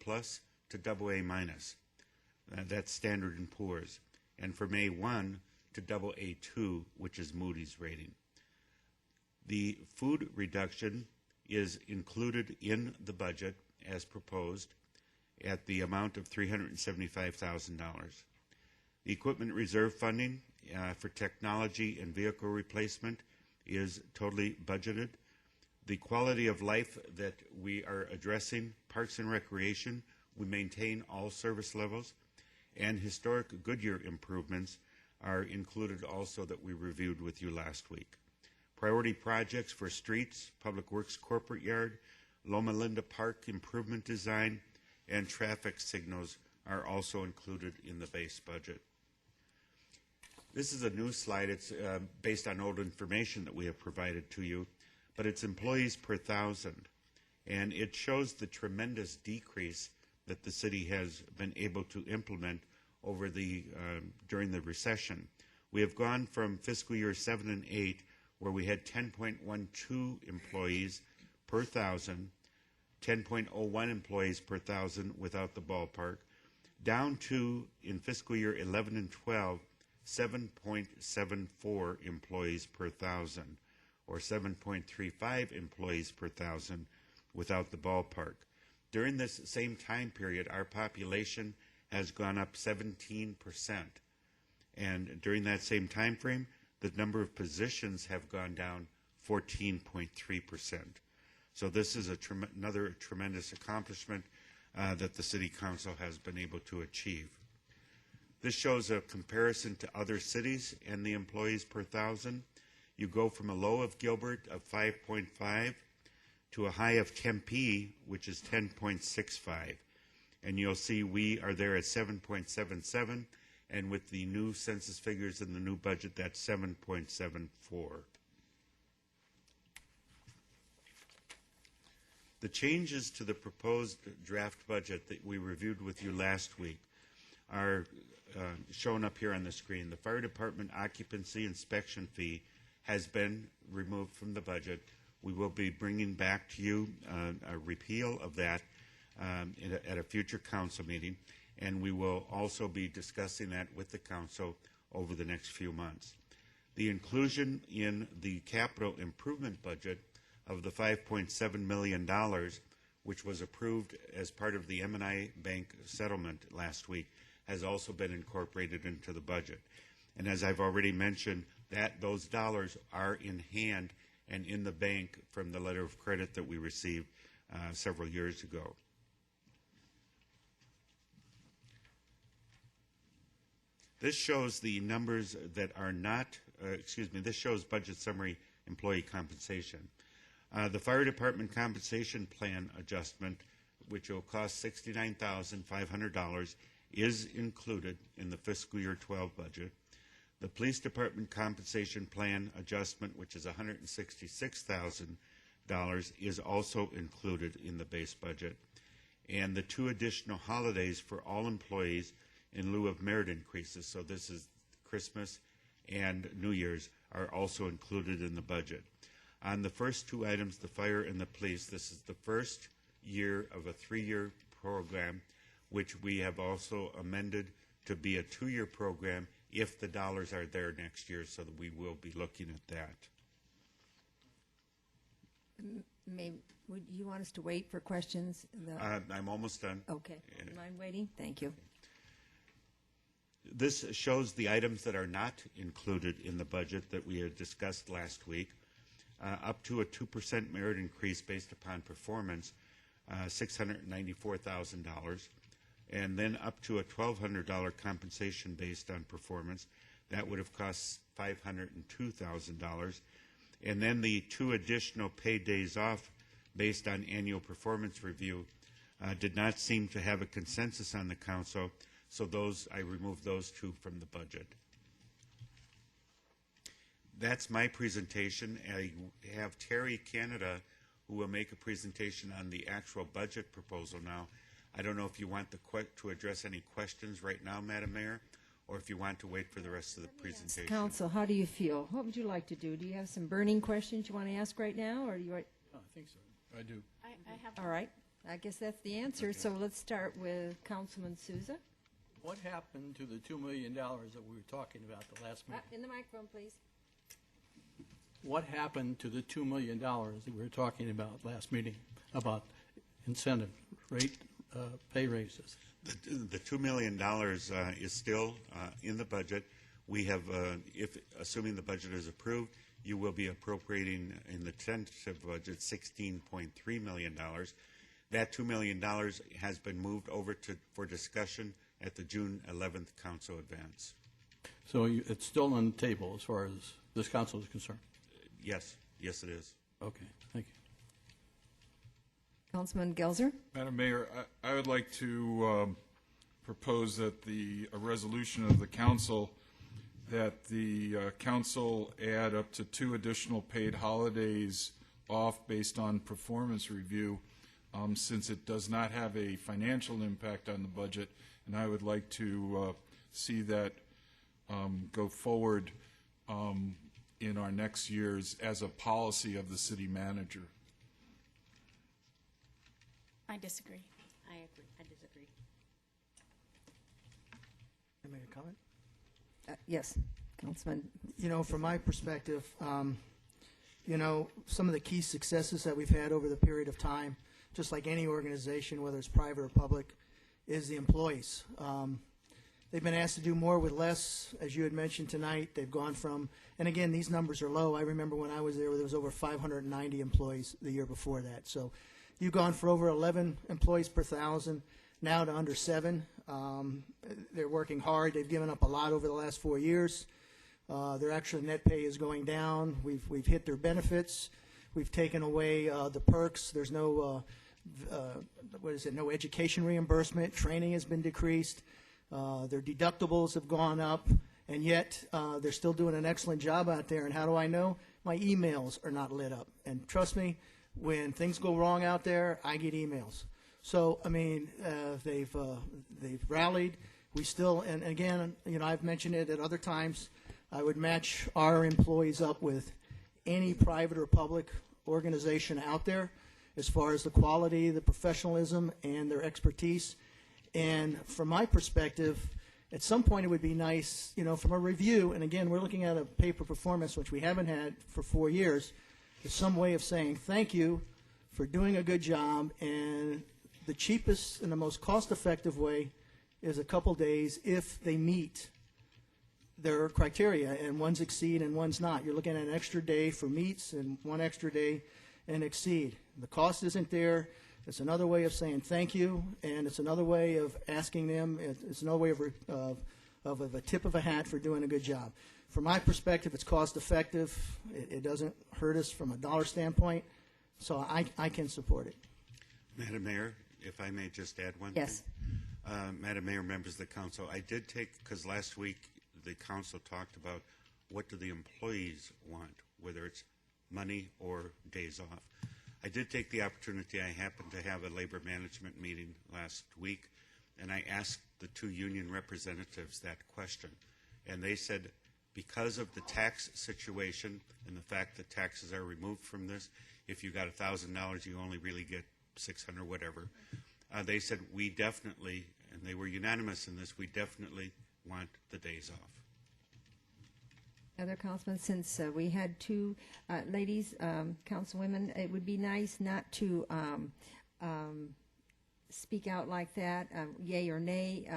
to AA-. That's Standard & Poor's, and from A1 to AA2, which is Moody's rating. The food reduction is included in the budget as proposed at the amount of $375,000. The equipment reserve funding for technology and vehicle replacement is totally budgeted. The quality of life that we are addressing, Parks and Recreation, we maintain all service levels, and historic Goodyear improvements are included also that we reviewed with you last week. Priority projects for streets, Public Works Corporate Yard, Loma Linda Park improvement design, and traffic signals are also included in the base budget. This is a new slide. It's based on old information that we have provided to you, but it's employees per 1,000, and it shows the tremendous decrease that the city has been able to implement over the during the recession. We have gone from fiscal year 7 and 8, where we had 10.12 employees per 1,000, 10.01 employees per 1,000 without the ballpark, down to, in fiscal year 11 and 12, 7.74 employees per 1,000, or 7.35 employees per 1,000 without the ballpark. During this same time period, our population has gone up 17%. And during that same time frame, the number of positions have gone down 14.3%. So this is another tremendous accomplishment that the City Council has been able to achieve. This shows a comparison to other cities and the employees per 1,000. You go from a low of Gilbert of 5.5 to a high of Tempe, which is 10.65. And you'll see we are there at 7.77, and with the new census figures in the new budget, that's 7.74. The changes to the proposed draft budget that we reviewed with you last week are shown up here on the screen. The fire department occupancy inspection fee has been removed from the budget. We will be bringing back to you a repeal of that at a future council meeting, and we will also be discussing that with the council over the next few months. The inclusion in the capital improvement budget of the $5.7 million, which was approved as part of the M&I Bank settlement last week, has also been incorporated into the budget. And as I've already mentioned, those dollars are in hand and in the bank from the letter of credit that we received several years ago. This shows the numbers that are not, this shows budget summary employee compensation. The fire department compensation plan adjustment, which will cost $69,500, is included in the fiscal year 12 budget. The police department compensation plan adjustment, which is $166,000, is also included in the base budget. And the 2 additional holidays for all employees in lieu of merit increases, so this is Christmas and New Year's, are also included in the budget. On the first 2 items, the fire and the police, this is the first year of a 3-year program, which we have also amended to be a 2-year program if the dollars are there next year, so that we will be looking at that. Would you want us to wait for questions? I'm almost done. Okay. Do you mind waiting? Thank you. This shows the items that are not included in the budget that we had discussed last week. Up to a 2% merit increase based upon performance, $694,000. And then up to a $1,200 compensation based on performance, that would have cost $502,000. And then the 2 additional paid days off based on annual performance review did not seem to have a consensus on the council, so I removed those 2 from the budget. That's my presentation. I have Terry Canada, who will make a presentation on the actual budget proposal now. I don't know if you want to address any questions right now, Madam Mayor, or if you want to wait for the rest of the presentation. Council, how do you feel? What would you like to do? Do you have some burning questions you want to ask right now, or do you? I think so. I do. I have. All right. I guess that's the answer. So let's start with Councilman Souza. What happened to the $2 million that we were talking about the last meeting? In the microphone, please. What happened to the $2 million that we were talking about last meeting about incentive rate pay raises? The $2 million is still in the budget. We have, assuming the budget is approved, you will be appropriating in the tentative budget $16.3 million. That $2 million has been moved over for discussion at the June 11th council advance. So it's still on the table as far as this council is concerned? Yes, yes it is. Okay, thank you. Councilman Gelser. Madam Mayor, I would like to propose that a resolution of the council that the council add up to 2 additional paid holidays off based on performance review, since it does not have a financial impact on the budget, and I would like to see that go forward in our next years as a policy of the city manager. I disagree. I agree. I disagree. Can I make a comment? Yes, Councilman. You know, from my perspective, you know, some of the key successes that we've had over the period of time, just like any organization, whether it's private or public, is the employees. They've been asked to do more with less, as you had mentioned tonight. They've gone from, and again, these numbers are low. I remember when I was there was over 590 employees the year before that. So you've gone for over 11 employees per 1,000, now to under 7. They're working hard. They've given up a lot over the last 4 years. Their actual net pay is going down. We've hit their benefits. We've taken away the perks. There's no, no education reimbursement. Training has been decreased. Their deductibles have gone up, and yet they're still doing an excellent job out there. And how do I know? My emails are not lit up. And trust me, when things go wrong out there, I get emails. So, I mean, they've rallied. We still, and again, you know, I've mentioned it at other times, I would match our employees up with any private or public organization out there as far as the quality, the professionalism, and their expertise. And from my perspective, at some point it would be nice, you know, from a review, and again, we're looking at a pay for performance, which we haven't had for 4 years, there's some way of saying thank you for doing a good job, and the cheapest and the most cost-effective way is a couple days if they meet their criteria, and one's exceed and one's not. You're looking at an extra day for meets and 1 extra day and exceed. The cost isn't there. It's another way of saying thank you, and it's another way of asking them. It's another way of a tip of a hat for doing a good job. From my perspective, it's cost-effective. It doesn't hurt us from a dollar standpoint, so I can support it. Madam Mayor, if I may just add one Yes. thing. Madam Mayor, members of the council, I did take, because last week the council talked about what do the employees want, whether it's money or days off. I did take the opportunity. I happened to have a labor management meeting last week, and I asked the 2 union representatives that question. And they said because of the tax situation and the fact that taxes are removed from this, if you got $1,000, you only really get 600, whatever. They said we definitely, and they were unanimous in this, we definitely want the days off. Other councilmen, since we had 2 ladies, councilwomen, it would be nice not to speak out like that, yay or nay.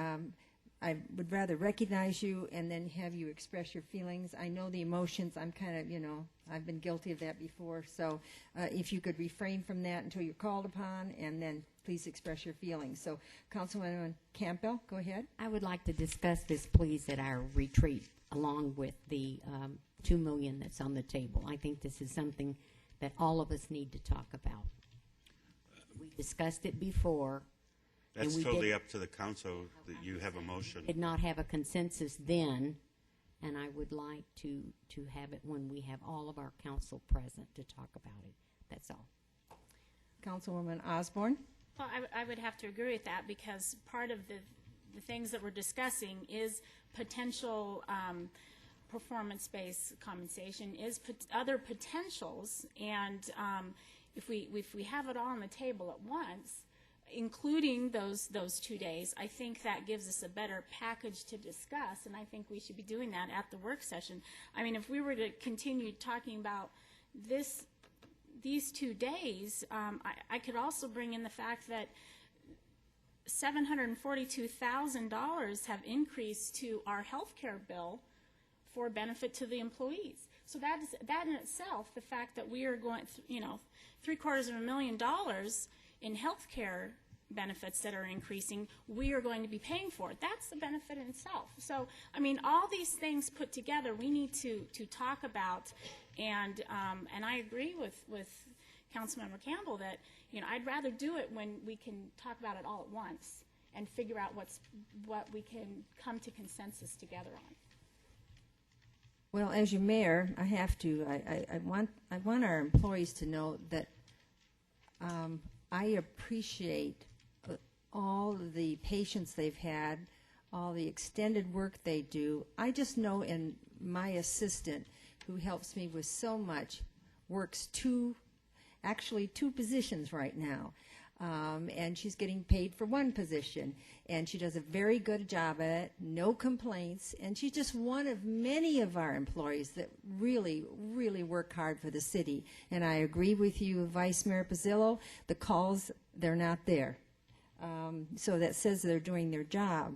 I would rather recognize you and then have you express your feelings. I know the emotions. I'm kind of, you know, I've been guilty of that before. So if you could refrain from that until you're called upon, and then please express your feelings. So Councilwoman Campbell, go ahead. I would like to discuss this, please, at our retreat, along with the $2 million that's on the table. I think this is something that all of us need to talk about. We discussed it before. That's totally up to the council that you have a motion. Did not have a consensus then and I would like to have it when we have all of our council present to talk about it. That's all. Councilwoman Osborne? Well, I would have to agree with that, because part of the things that we're discussing is potential performance-based compensation, is other potentials, and if we have it all on the table at once, including those 2 days, I think that gives us a better package to discuss, and I think we should be doing that at the work session. I mean, if we were to continue talking about these 2 days, I could also bring in the fact that $742,000 have increased to our health care bill for benefit to the employees. So that in itself, the fact that we are going, $750,000 in health care benefits that are increasing, we are going to be paying for it. That's the benefit in itself. So, I mean, all these things put together, we need to talk about, and I agree with Councilmember Campbell that, I'd rather do it when we can talk about it all at once and figure out what we can come to consensus together on. Well, as your mayor, I have to, I want our employees to know that I appreciate all the patience they've had, all the extended work they do. I just know in my assistant, who helps me with so much, works two positions right now. And she's getting paid for one position, and she does a very good job at it, no complaints, and she's just one of many of our employees that really, really work hard for the city. And I agree with you, Vice Mayor Pizzillo, the calls, they're not there. So that says they're doing their job.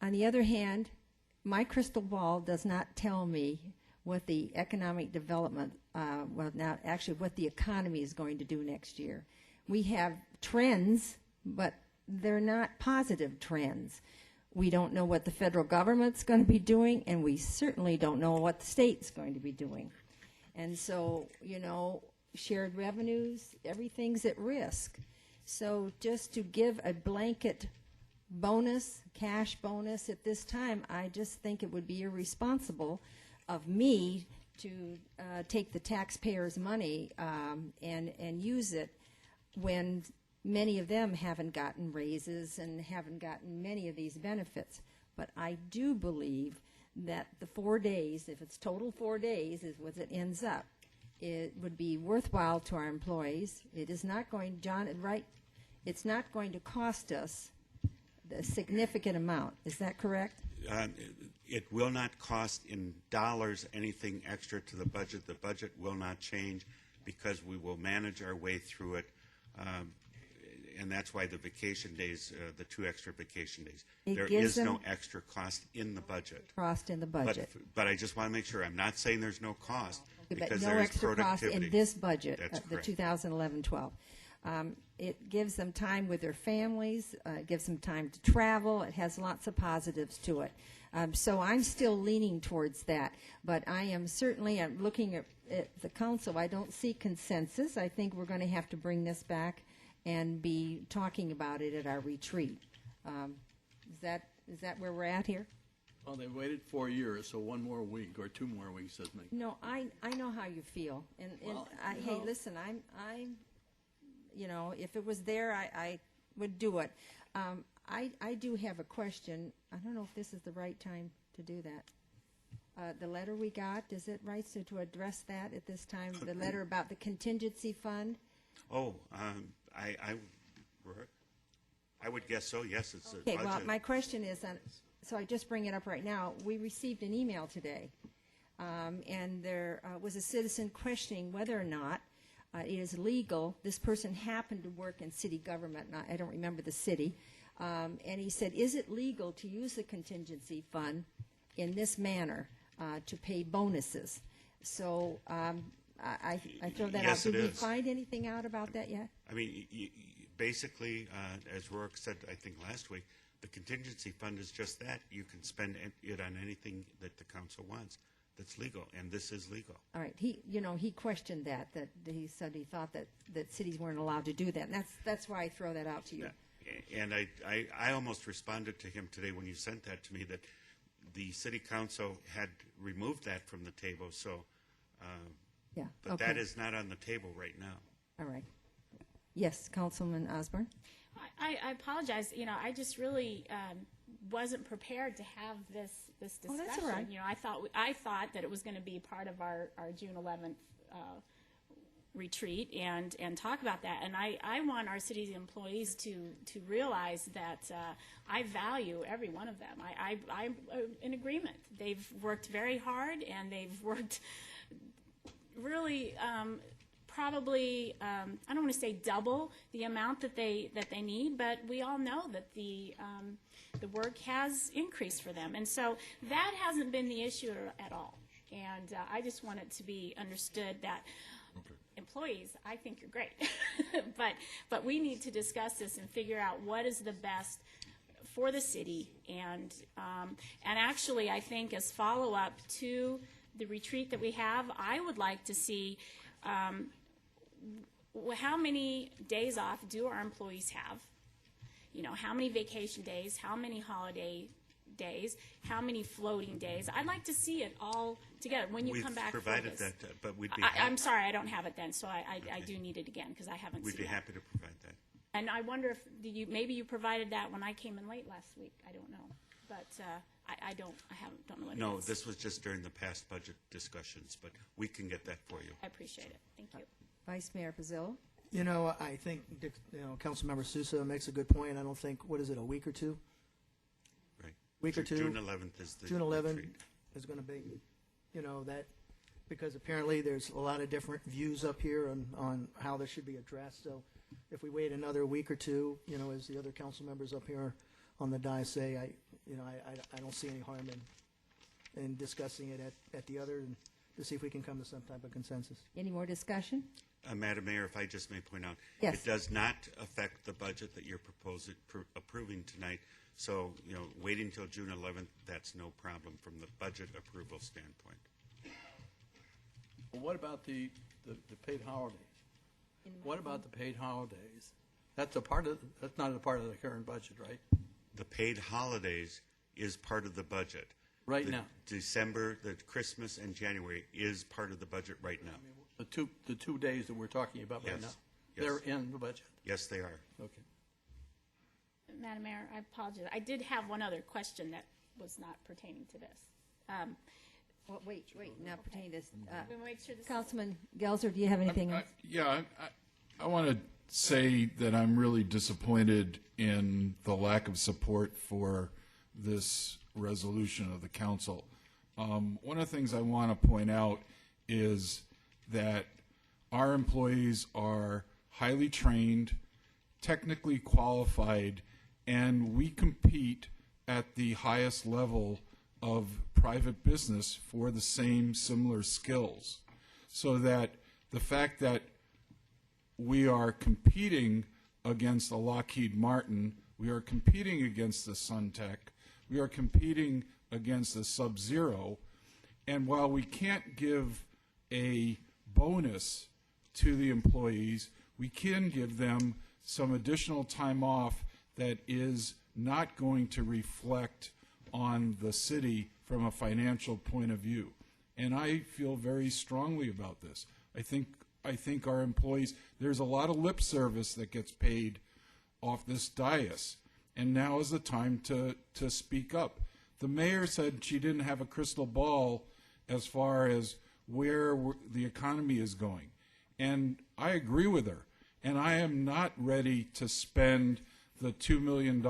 On the other hand, my crystal ball does not tell me what the economic development, what the economy is going to do next year. We have trends, but they're not positive trends. We don't know what the federal government's going to be doing, and we certainly don't know what the state's going to be doing. And so, shared revenues, everything's at risk. So just to give a blanket bonus, cash bonus at this time, I just think it would be irresponsible of me to take the taxpayers' money and use it when many of them haven't gotten raises and haven't gotten many of these benefits. But I do believe that the 4 days, if it's total 4 days, is what it ends up, it would be worthwhile to our employees. It is not going, John, right? It's not going to cost us a significant amount. Is that correct? It will not cost in dollars anything extra to the budget. The budget will not change because we will manage our way through it. And that's why the vacation days, the 2 extra vacation days. There is no extra cost in the budget. Cost in the budget. But I just want to make sure, I'm not saying there's no cost, because but no there is extra cost productivity. in this budget, That's the correct. 2011-12. It gives them time with their families. It gives them time to travel. It has lots of positives to it. So I'm still leaning towards that. But I am certainly, I'm looking at the council. I don't see consensus. I think we're going to have to bring this back and be talking about it at our retreat. Is that where we're at here? Well, they waited 4 years, so 1 more week or 2 more weeks doesn't make. No, I know how you feel. And Well, hey, listen, I'm if it was there, I would do it. I do have a question. I don't know if this is the right time to do that. The letter we got, is it right to address that at this time? The letter about the contingency fund? Oh, I would guess so, yes, it's a Okay, budget. well, my question is, so I just bring it up right now. We received an email today, and there was a citizen questioning whether or not it is legal. This person happened to work in city government, and I don't remember the city, and he said, is it legal to use the contingency fund in this manner to pay bonuses? So I throw that Yes, out. Did it we is. find anything out about that yet? I mean, basically, as Rourke said, I think last week, the contingency fund is just that. You can spend it on anything that the council wants that's legal, and this is legal. All right. He questioned that he said he thought that cities weren't allowed to do that. And that's why I throw that out to you. And I almost responded to him today when you sent that to me, that the city council had removed that from the table, so, Yeah, but that okay. is not on the table right now. All right. Yes, Councilman Osborne? I apologize. You know, I just really wasn't prepared to have this discussion. Oh, that's all right. You know, I thought that it was going to be part of our June 11th retreat and talk about that. And I want our city's employees to realize that I value every one of them. I'm in agreement. They've worked very hard, and they've worked really probably I don't want to say double the amount that they need, but we all know that the work has increased for them, and so that hasn't been the issue at all. And I just want it to be understood that employees, I think you're great, but we need to discuss this and figure out what is the best for the city. And actually, I think as follow up to the retreat that we have, I would like to see how many days off do our employees have? You know, how many vacation days? How many holiday days? How many floating days? I'd like to see it all together when you come back for this. We've provided that, but we'd be I'm sorry, I don't have it then, so I do need it again because I haven't we'd seen be it. happy to provide that. And I wonder if maybe you provided that when I came in late last week. I don't know, but I don't know what it No, is. this was just during the past budget discussions, but we can get that for you. I appreciate it. Thank you. Vice Mayor Pizzillo? You know, I think, Councilmember Sousa makes a good point. I don't think, what is it, a week or two? Right. Week or two? June 11th is the June 11th retreat. is going to be, that, because apparently there's a lot of different views up here on how this should be addressed. So if we wait another week or two, as the other council members up here on the dais say, I don't see any harm in discussing it at the other and to see if we can come to some type of consensus. Any more discussion? Madam Mayor, if I just may point out, Yes. it does not affect the budget that you're approving tonight. So, waiting till June 11th, that's no problem from the budget approval standpoint. Well, what about the paid holidays? What about the paid holidays? That's not a part of the current budget, right? The paid holidays is part of the budget. Right The now. December, the Christmas, and January is part of the budget right now. The 2 days that we're talking about right Yes. now, Yes. they're in the budget. Yes, they are. Okay. Madam Mayor, I apologize. I did have one other question that was not pertaining to this. Well, wait, not pertaining to this. Let me make sure this is- Councilman Gelser, do you have anything else? I want to say that I'm really disappointed in the lack of support for this resolution of the council. One of the things I want to point out is that our employees are highly trained, technically qualified, and we compete at the highest level of private business for the same similar skills. So that the fact that we are competing against a Lockheed Martin, we are competing against the Suntech, we are competing against the Sub-Zero, and while we can't give a bonus to the employees, we can give them some additional time off that is not going to reflect on the city from a financial point of view. And I feel very strongly about this. I think our employees, there's a lot of lip service that gets paid off this dais, and now is the time to speak up. The mayor said she didn't have a crystal ball as far as where the economy is going, and I agree with her. And I am not ready to spend the $2 million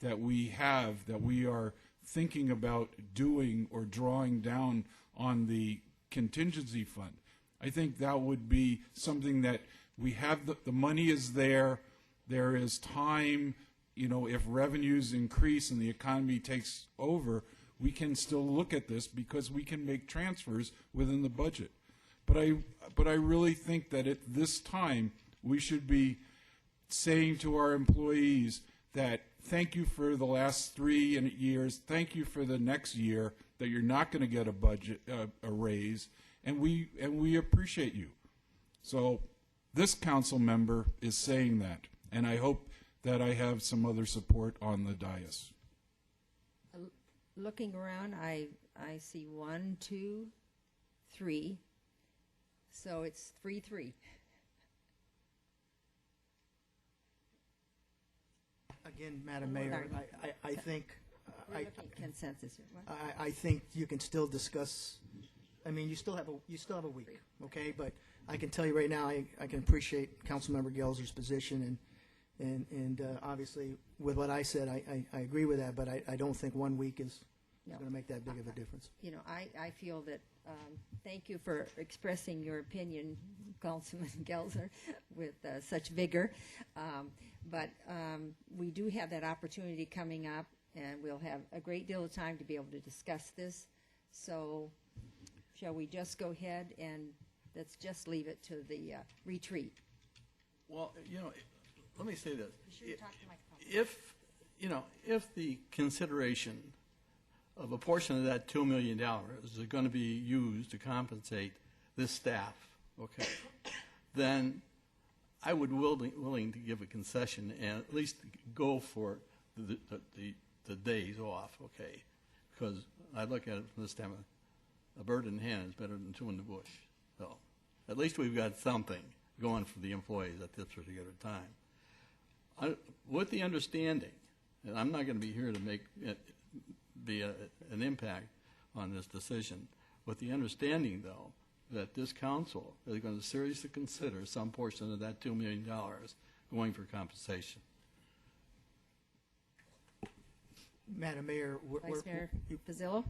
that we have, that we are thinking about doing or drawing down on the contingency fund. I think that would be something that we have, the money is there is time, if revenues increase and the economy takes over, we can still look at this because we can make transfers within the budget. But I really think that at this time, we should be saying to our employees that thank you for the last 3 years, thank you for the next year, that you're not going to get a budget, a raise, and we appreciate you. So this council member is saying that, and I hope that I have some other support on the dais. looking around, I see 1, 2, 3. So it's 3-3. Again, Madam Mayor, I think, We're looking at consensus here. What? I think you can still discuss, I mean, you still have a week, okay? But I can tell you right now, I can appreciate Councilmember Gelser's position, and obviously, with what I said, I agree with that, but I don't think 1 week is No. going to make that big of a difference. You know, I feel that, thank you for expressing your opinion, Councilman Gelser, with such vigor. But we do have that opportunity coming up, and we'll have a great deal of time to be able to discuss this. So shall we just go ahead and let's just leave it to the retreat? Well, you know, let me say this. Be sure you talk to the microphone. If the consideration of a portion of that $2 million is going to be used to compensate this staff, okay, then I would willing to give a concession and at least go for the days off, okay? Because I look at it from this time, a bird in hand is better than two in the bush. So at least we've got something going for the employees at this particular time. With the understanding, and I'm not going to be here to make it be an impact on this decision, with the understanding, though, that this council is going to seriously consider some portion of that $2 million going for compensation. Madam Mayor, Vice Mayor Pizzillo?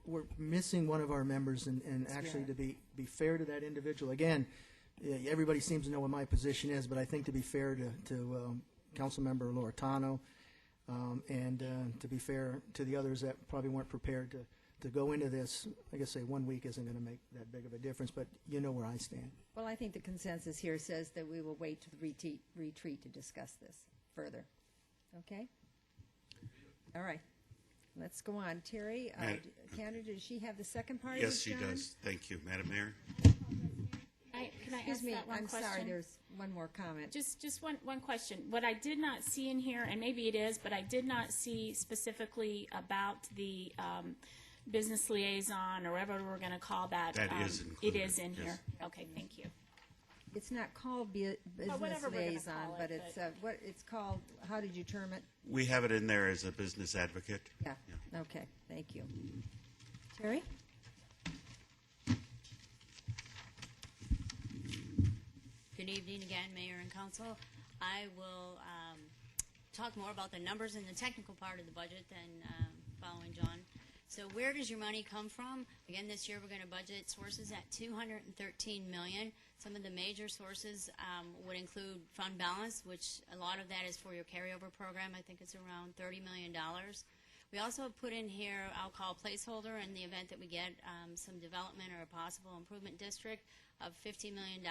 we're missing one of our members, and actually, to be fair to that individual, again, everybody seems to know what my position is, but I think to be fair to Councilmember Loretano, and to be fair to the others that probably weren't prepared to go into this, like I say, 1 week isn't going to make that big of a difference, but you know where I stand. Well, I think the consensus here says that we will wait to the retreat to discuss this further. Okay? All right. Let's go on. Terry, Canada, does she have the second part of Yes, this, she John? does. Thank you, Madam Mayor. Can I Excuse ask me, that one I'm question? sorry, there's one more comment. Just one question. What I did not see in here, and maybe it is, but I did not see specifically about the business liaison, or whatever we're going to call that. That is included, It is in yes. here. Okay, thank you. It's not called business whatever we're gonna liaison, call but it, it's, what it's called, how did you term it? We have it in there as a business advocate. Yeah, okay, thank you. Terry? Good evening again, Mayor and Council. I will talk more about the numbers and the technical part of the budget than following John. So where does your money come from? Again, this year we're going to budget sources at $213 million. Some of the major sources would include fund balance, which a lot of that is for your carryover program. I think it's around $30 million. We also have put in here, I'll call placeholder in the event that we get some development or a possible improvement district of $50 million.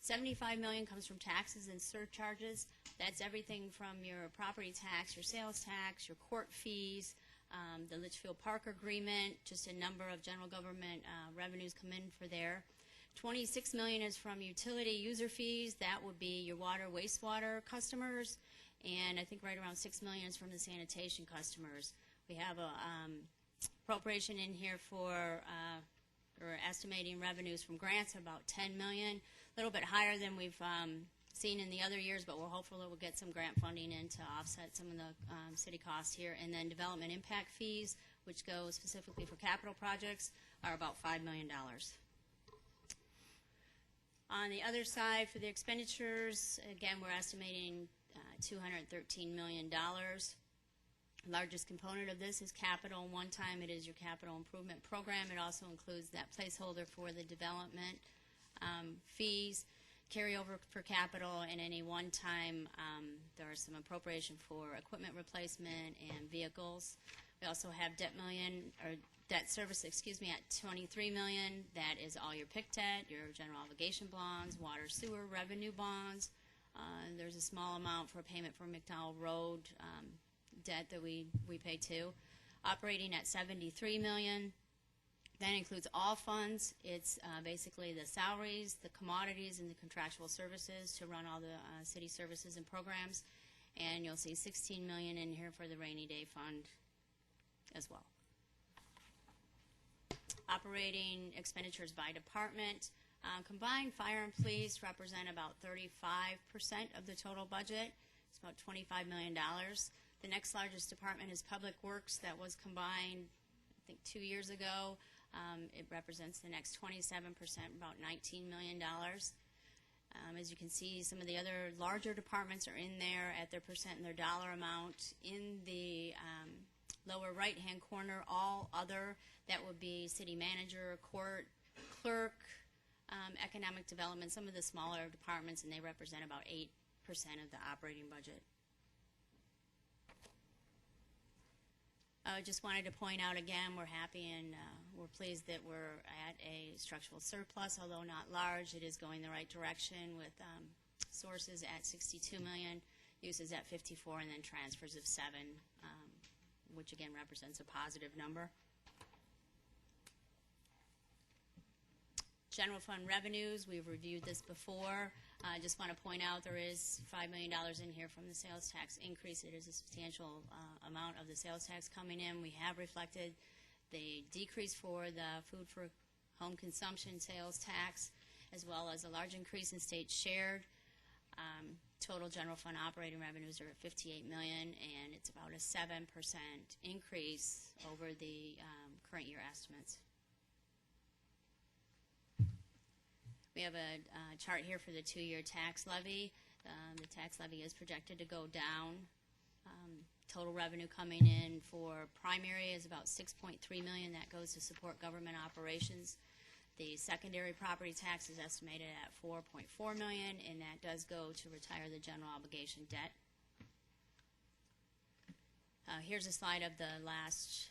$75 million comes from taxes and surcharges. That's everything from your property tax, your sales tax, your court fees, the Litchfield Park agreement, just a number of general government revenues come in for there. $26 million is from utility user fees. That would be your water, wastewater customers. And I think right around $6 million is from the sanitation customers. We have a appropriation in here for or estimating revenues from grants of about $10 million, a little bit higher than we've seen in the other years, but we're hopeful that we'll get some grant funding in to offset some of the city costs here. And then development impact fees, which go specifically for capital projects, are about $5 million. On the other side, for the expenditures, again, we're estimating $213 million. Largest component of this is capital. One time it is your capital improvement program. It also includes that placeholder for the development fees, carryover for capital, and any one-time there are some appropriation for equipment replacement and vehicles. We also have debt service, at $23 million. That is all your PIC debt, your general obligation bonds, water sewer revenue bonds. There's a small amount for payment for McDowell Road debt that we pay too. Operating at $73 million. That includes all funds. It's basically the salaries, the commodities, and the contractual services to run all the city services and programs. And you'll see $16 million in here for the rainy day fund as well. Operating expenditures by department. Combined fire and police represent about 35% of the total budget. It's about $25 million. The next largest department is Public Works. That was combined, I think, 2 years ago. It represents the next 27%, about $19 million. As you can see, some of the other larger departments are in there at their percent and their dollar amount. In the lower right-hand corner, all other, that would be city manager, court, clerk, economic development, some of the smaller departments, and they represent about 8% of the operating budget. I just wanted to point out again, we're happy and we're pleased that we're at a structural surplus, although not large. It is going the right direction with sources at 62 million, uses at 54, and then transfers of 7, which again represents a positive number. General fund revenues, we've reviewed this before. I just want to point out there is $5 million in here from the sales tax increase. It is a substantial amount of the sales tax coming in. We have reflected the decrease for the food for home consumption sales tax, as well as a large increase in state shared. Total general fund operating revenues are at $58 million, and it's about a 7% increase over the current year estimates. We have a chart here for the 2-year tax levy. The tax levy is projected to go down. Total revenue coming in for primary is about $6.3 million. That goes to support government operations. The secondary property tax is estimated at $4.4 million, and that does go to retire the general obligation debt. Here's a slide of the last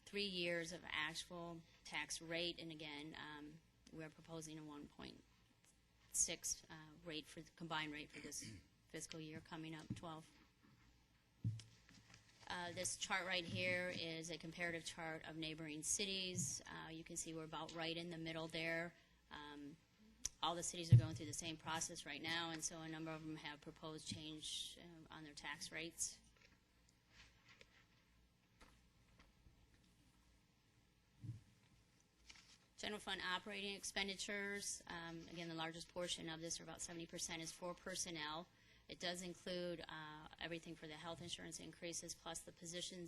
3 years of actual tax rate, and again, we're proposing a 1.6 rate for the combined rate for this fiscal year coming up 12. This chart right here is a comparative chart of neighboring cities. You can see we're about right in the middle there. All the cities are going through the same process right now, and so a number of them have proposed change on their tax rates. General fund operating expenditures, again, the largest portion of this, or about 70%, is for personnel. It does include everything for the health insurance increases, plus the position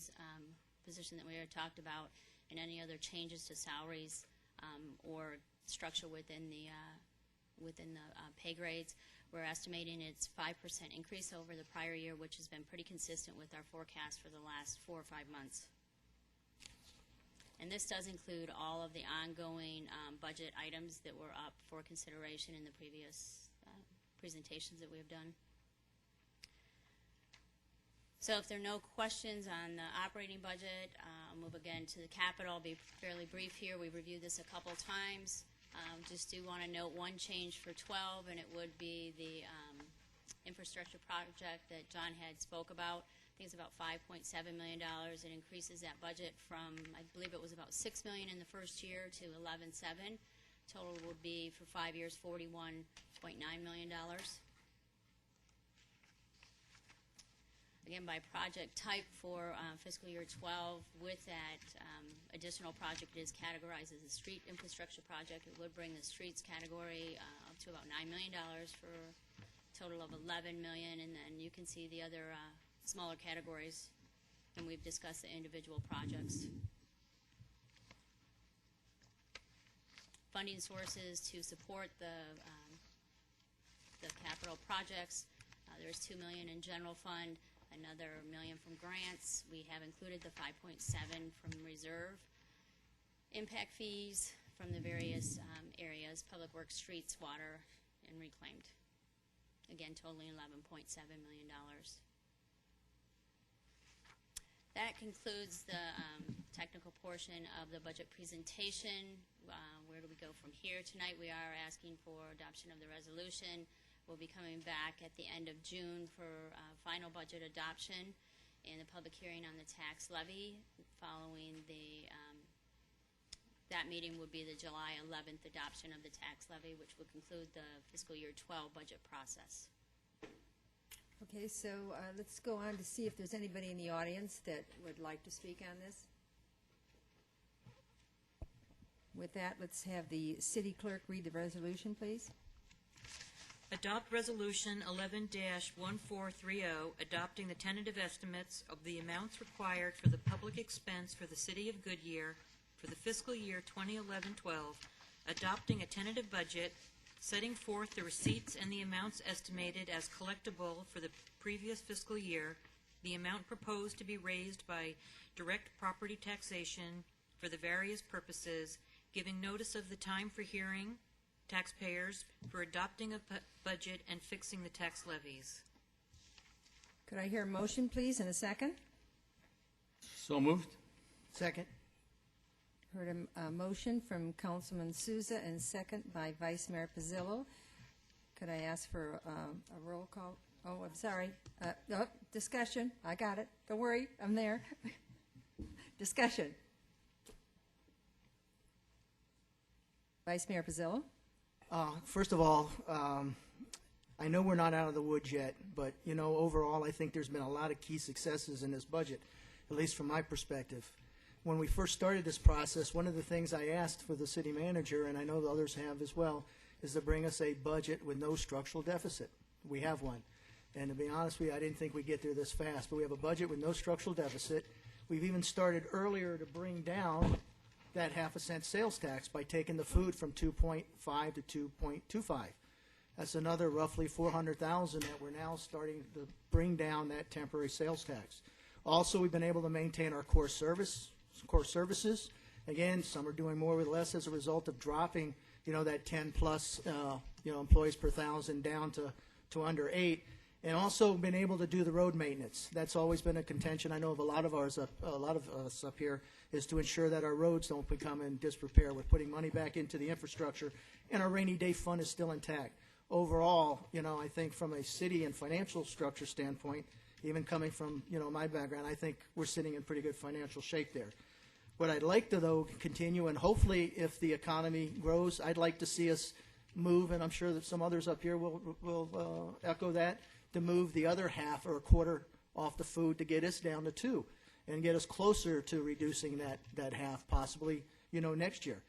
that we already talked about, and any other changes to salaries or structure within the pay grades. We're estimating it's 5% increase over the prior year, which has been pretty consistent with our forecast for the last 4 or 5 months. And this does include all of the ongoing budget items that were up for consideration in the previous presentations that we have done. So if there are no questions on the operating budget, I'll move again to the capital. I'll be fairly brief here. We've reviewed this a couple times. Just do want to note one change for 12, and it would be the infrastructure project that John had spoke about. I think it's about $5.7 million. It increases that budget from, I believe it was about $6 million in the first year to $11.7 million. Total would be for 5 years $41.9 million. Again, by project type for fiscal year 12, with that additional project, it is categorized as a street infrastructure project. It would bring the streets category up to about $9 million for a total of $11 million, and then you can see the other smaller categories, and we've discussed the individual projects. Funding sources to support the capital projects. There's $2 million in general fund, another $1 million from grants. We have included the $5.7 from reserve. Impact fees from the various areas, public works, streets, water, and reclaimed. Again, totaling $11.7 million. That concludes the technical portion of the budget presentation. Where do we go from here tonight? We are asking for adoption of the resolution. We'll be coming back at the end of June for final budget adoption and the public hearing on the tax levy. Following that meeting would be the July 11th adoption of the tax levy, which would conclude the fiscal year 12 budget process. Okay, so let's go on to see if there's anybody in the audience that would like to speak on this. With that, let's have the city clerk read the resolution, please. Adopt Resolution 11-1430, adopting the tentative estimates of the amounts required for the public expense for the City of Goodyear for the fiscal year 2011-12, adopting a tentative budget, setting forth the receipts and the amounts estimated as collectible for the previous fiscal year, the amount proposed to be raised by direct property taxation for the various purposes, giving notice of the time for hearing taxpayers for adopting a budget and fixing the tax levies. Could I hear a motion, please, and a second? So moved. Second. Heard a motion from Councilman Souza and second by Vice Mayor Pizzillo. Could I ask for a roll call? Oh, I'm sorry. Discussion. I got it. Don't worry. I'm there. Discussion. Vice Mayor Pizzillo? First of all, I know we're not out of the woods yet, but, you know, overall, I think there's been a lot of key successes in this budget, at least from my perspective. When we first started this process, one of the things I asked for the city manager, and I know the others have as well, is to bring us a budget with no structural deficit. We have one. And to be honest with you, I didn't think we'd get there this fast, but we have a budget with no structural deficit. We've even started earlier to bring down that half-a-cent sales tax by taking the food from 2.5 to 2.25. That's another roughly $400,000 that we're now starting to bring down that temporary sales tax. Also, we've been able to maintain our core services. Again, some are doing more with less as a result of dropping, you know, that 10 plus, employees per thousand down to under 8. And also been able to do the road maintenance. That's always been a contention. I know of a lot of us up here is to ensure that our roads don't become in disrepair. We're putting money back into the infrastructure, and our rainy day fund is still intact. Overall, you know, I think from a city and financial structure standpoint, even coming from, you know, my background, I think we're sitting in pretty good financial shape there. What I'd like to, though, continue, and hopefully if the economy grows, I'd like to see us move, and I'm sure that some others up here will echo that, to move the other half or a quarter off the food to get us down to 2 and get us closer to reducing that half possibly, you know, next year.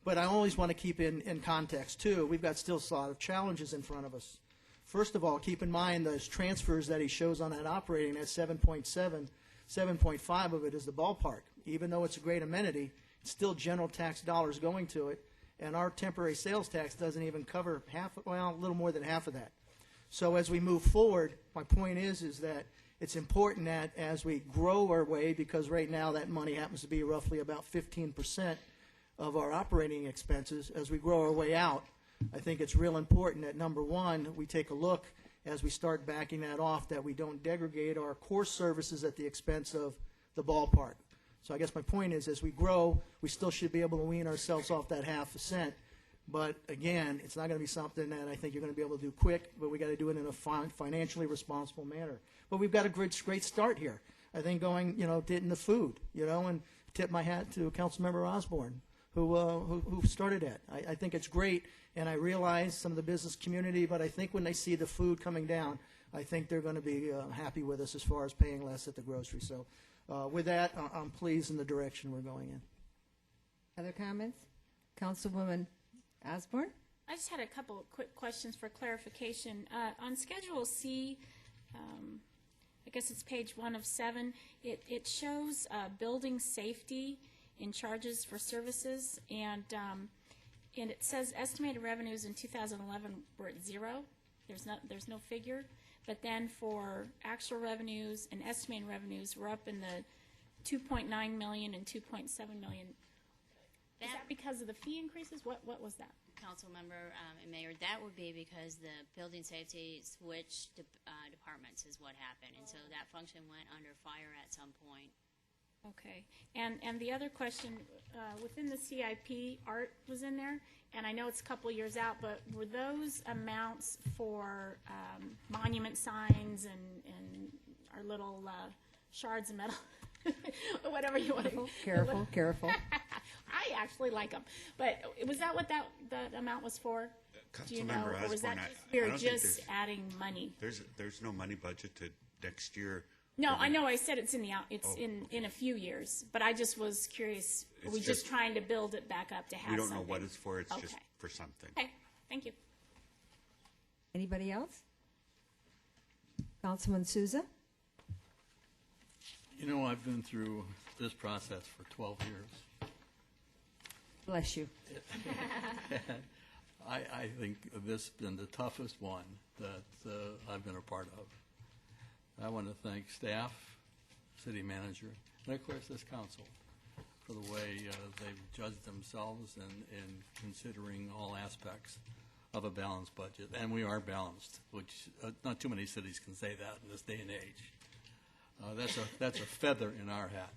But I always want to keep in context, too. We've got still a lot of challenges in front of us. First of all, keep in mind those transfers that he shows on that operating, that 7.5 of it is the ballpark. Even though it's a great amenity, it's still general tax dollars going to it, and our temporary sales tax doesn't even cover a little more than half of that. So as we move forward, my point is that it's important that as we grow our way, because right now that money happens to be roughly about 15% of our operating expenses, as we grow our way out, I think it's real important that, number one, we take a look as we start backing that off, that we don't degrade our core services at the expense of the ballpark. So I guess my point is, as we grow, we still should be able to wean ourselves off that half a cent. But again, it's not going to be something that I think you're going to be able to do quick, but we got to do it in a financially responsible manner. But we've got a great start here. I think going, you know, getting the food, you know, and tip my hat to Councilmember Osborne, who started that. I think it's great, and I realize some of the business community, but I think when they see the food coming down, I think they're going to be happy with us as far as paying less at the grocery. So with that, I'm pleased in the direction we're going in. Other comments? Councilwoman Osborne? I just had a couple of quick questions for clarification. On Schedule C, I guess it's page 1 of 7, it shows building safety in charges for services, and it says estimated revenues in 2011 were at 0. There's no figure. But then for actual revenues and estimated revenues, we're up in the 2.9 million and 2.7 million. Is that because of the fee increases? What was that? Councilmember and Mayor, that would be because the building safety switched departments is what happened, and so that function went under fire at some point. Okay. And the other question, within the CIP, art was in there, and I know it's a couple of years out, but were those amounts for monument signs and our little shards of metal? Whatever you want to. Careful. I actually like them, but was that what that amount was for? Do you know, or was that just, we were just adding money? There's no money budget to next year No, I know I said it's in the out, it's in a few years, but I just was curious. Are It's we just just- trying to build it back up to have We something? don't know what it's for, it's just Okay. for something. Okay, thank you. Anybody else? Councilman Souza? You know, I've been through this process for 12 years. Bless you. I think this has been the toughest one that I've been a part of. I want to thank staff, city manager, and of course this council for the way they've judged themselves in considering all aspects of a balanced budget. And we are balanced, which not too many cities can say that in this day and age. That's a feather in our hat.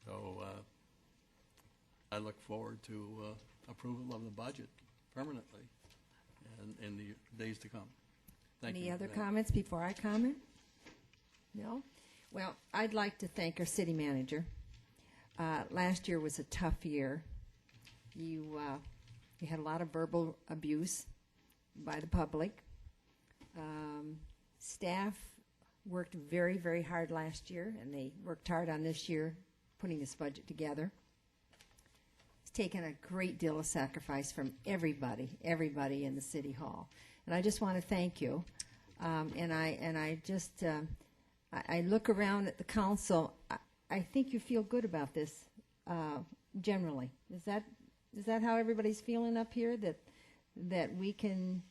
So I look forward to approval of the budget permanently in the days to come. Thank you. Any other Madam. comments before I comment? No? Well, I'd like to thank our city manager. Last year was a tough year. You had a lot of verbal abuse by the public. Staff worked very, very hard last year, and they worked hard on this year putting this budget together. It's taken a great deal of sacrifice from everybody in the city hall, and I just want to thank you. I look around at the council. I think you feel good about this generally. Is that how everybody's feeling up here? That we can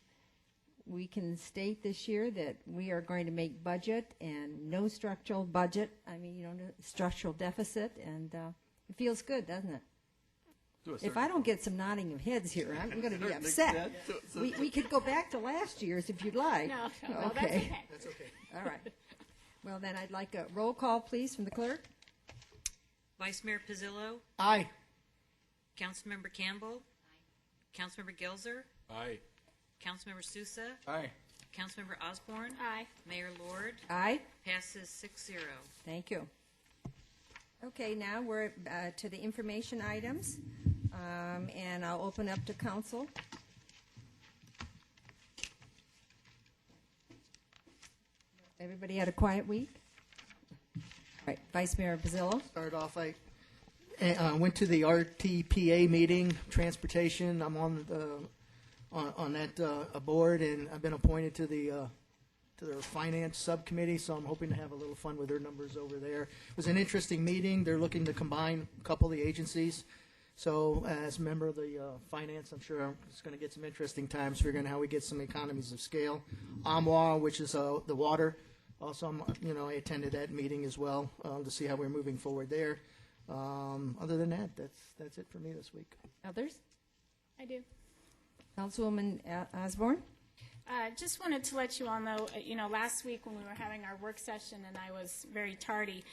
state this year that we are going to make budget and no structural budget. I mean, no structural deficit, and it feels good, doesn't it? If I don't get some nodding of heads here, I'm going to be upset. We could go back to last year's if you'd like. No, that's okay. That's okay. All right. Well, then I'd like a roll call, please, from the clerk. Vice Mayor Pizzillo, Aye. Councilmember Campbell, Councilmember Gelzer, Aye. Councilmember Sousa, Aye. Councilmember Osborne, Aye. Mayor Lord, Aye. passes 6-0. Thank you. Okay, now we're to the information items, and I'll open up to council. Everybody had a quiet week? All right, Vice Mayor Pizzillo. Start off, I went to the RTPA meeting, transportation. I'm on that board, and I've been appointed to their finance subcommittee, so I'm hoping to have a little fun with their numbers over there. It was an interesting meeting. They're looking to combine a couple of the agencies. So as a member of the finance, I'm sure it's going to get some interesting times figuring out how we get some economies of scale. AMWA, which is the water. Also, I attended that meeting as well to see how we're moving forward there. Other than that, that's it for me this week. Others? I do. Councilwoman Osborne? Just wanted to let you all know, last week when we were having our work session and I was very tardy,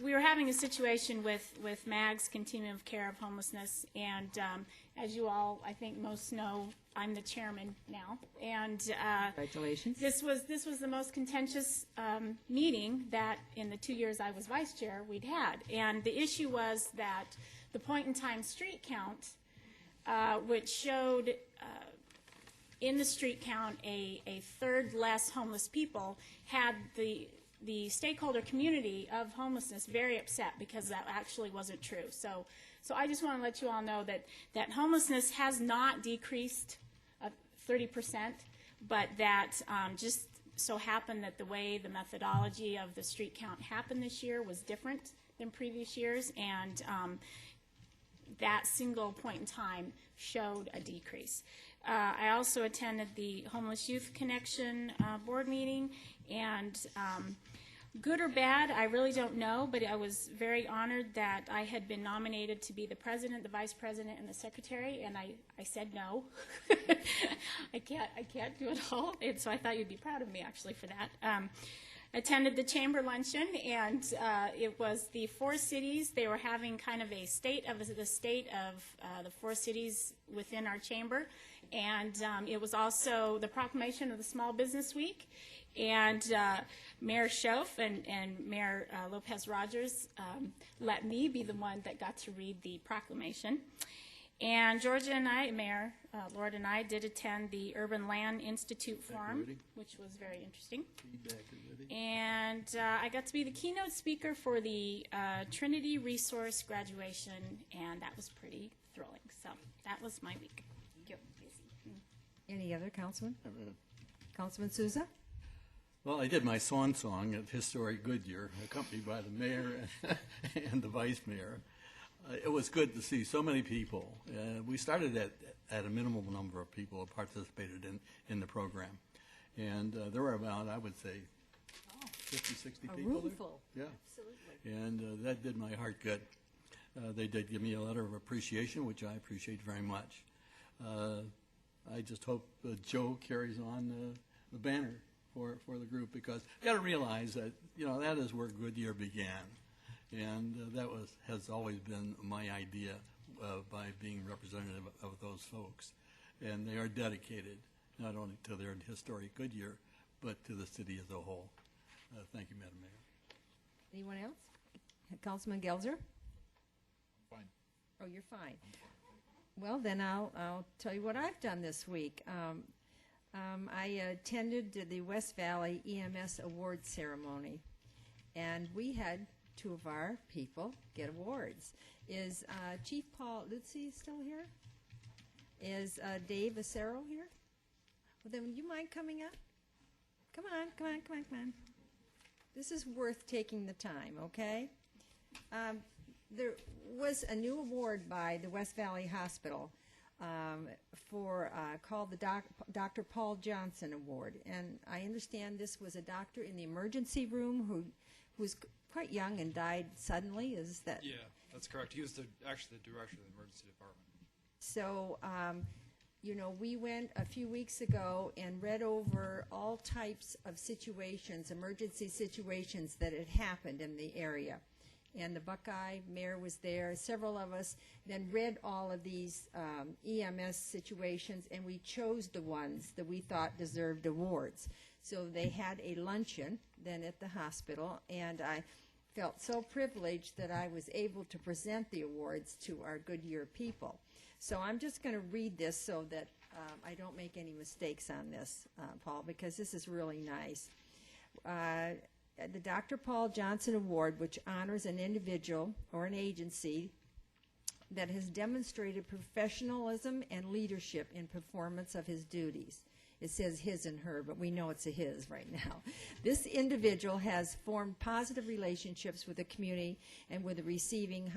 we were having a situation with MAG's Continuum of Care of Homelessness, and as you all, I think most know, I'm the chairman now, and Congratulations. this was the most contentious meeting that in the 2 years I was vice chair we'd had, and the issue was that the point-in-time street count, which showed in the street count a third less homeless people, had the stakeholder community of homelessness very upset because that actually wasn't true. So I just want to let you all know that homelessness has not decreased 30%, but that just so happened that the way the methodology of the street count happened this year was different than previous years, and that single point in time showed a decrease. I also attended the Homeless Youth Connection board meeting, and good or bad, I really don't know, but I was very honored that I had been nominated to be the president, the vice president, and the secretary, and I said no. I can't do it all, and so I thought you'd be proud of me actually for that. Attended the chamber luncheon, and it was the 4 cities. They were having kind of a state of the 4 cities within our chamber, and it was also the proclamation of the Small Business Week. And Mayor Schoaf and Mayor Lopez Rogers let me be the one that got to read the proclamation. And Georgia and I, Mayor Lord and I, did attend the Urban Land Institute Forum, which was very interesting. And I got to be the keynote speaker for the Trinity Resource graduation, and that was pretty thrilling. So that was my week. Thank you. Any other councilman? Councilman Souza? Well, I did my swan song at Historic Goodyear, accompanied by the mayor and the vice mayor. It was good to see so many people. We started at a minimal number of people who participated in the program. And there were about, I would say, 50, 60 A people room there. full. Yeah. Absolutely. And that did my heart good. They did give me a letter of appreciation, which I appreciate very much. I just hope Joe carries on the banner for the group, because you got to realize that, that is where Goodyear began. And that has always been my idea by being representative of those folks. And they are dedicated not only to their historic Goodyear, but to the city as a whole. Thank you, Madam Mayor. Anyone else? Councilman Gelzer? Fine. Oh, you're fine. Well, then I'll tell you what I've done this week. I attended the West Valley EMS Awards ceremony, and we had two of our people get awards. Is Chief Paul Lutzy still here? Is Dave Acero here? Well, then, would you mind coming up? Come on. This is worth taking the time, okay? There was a new award by the West Valley Hospital called the Dr. Paul Johnson Award. And I understand this was a doctor in the emergency room who was quite young and died suddenly. Is that? Yeah, that's correct. He was actually the director of the emergency department. So, we went a few weeks ago and read over all types of situations, emergency situations that had happened in the area. And the Buckeye mayor was there. Several of us then read all of these EMS situations, and we chose the ones that we thought deserved awards. So they had a luncheon then at the hospital, and I felt so privileged that I was able to present the awards to our Goodyear people. So I'm just going to read this so that I don't make any mistakes on this, Paul, because this is really nice. The Dr. Paul Johnson Award, which honors an individual or an agency that has demonstrated professionalism and leadership in performance of his duties. It says his and her, but we know it's a his right now. This individual has formed positive relationships with the community and with the receiving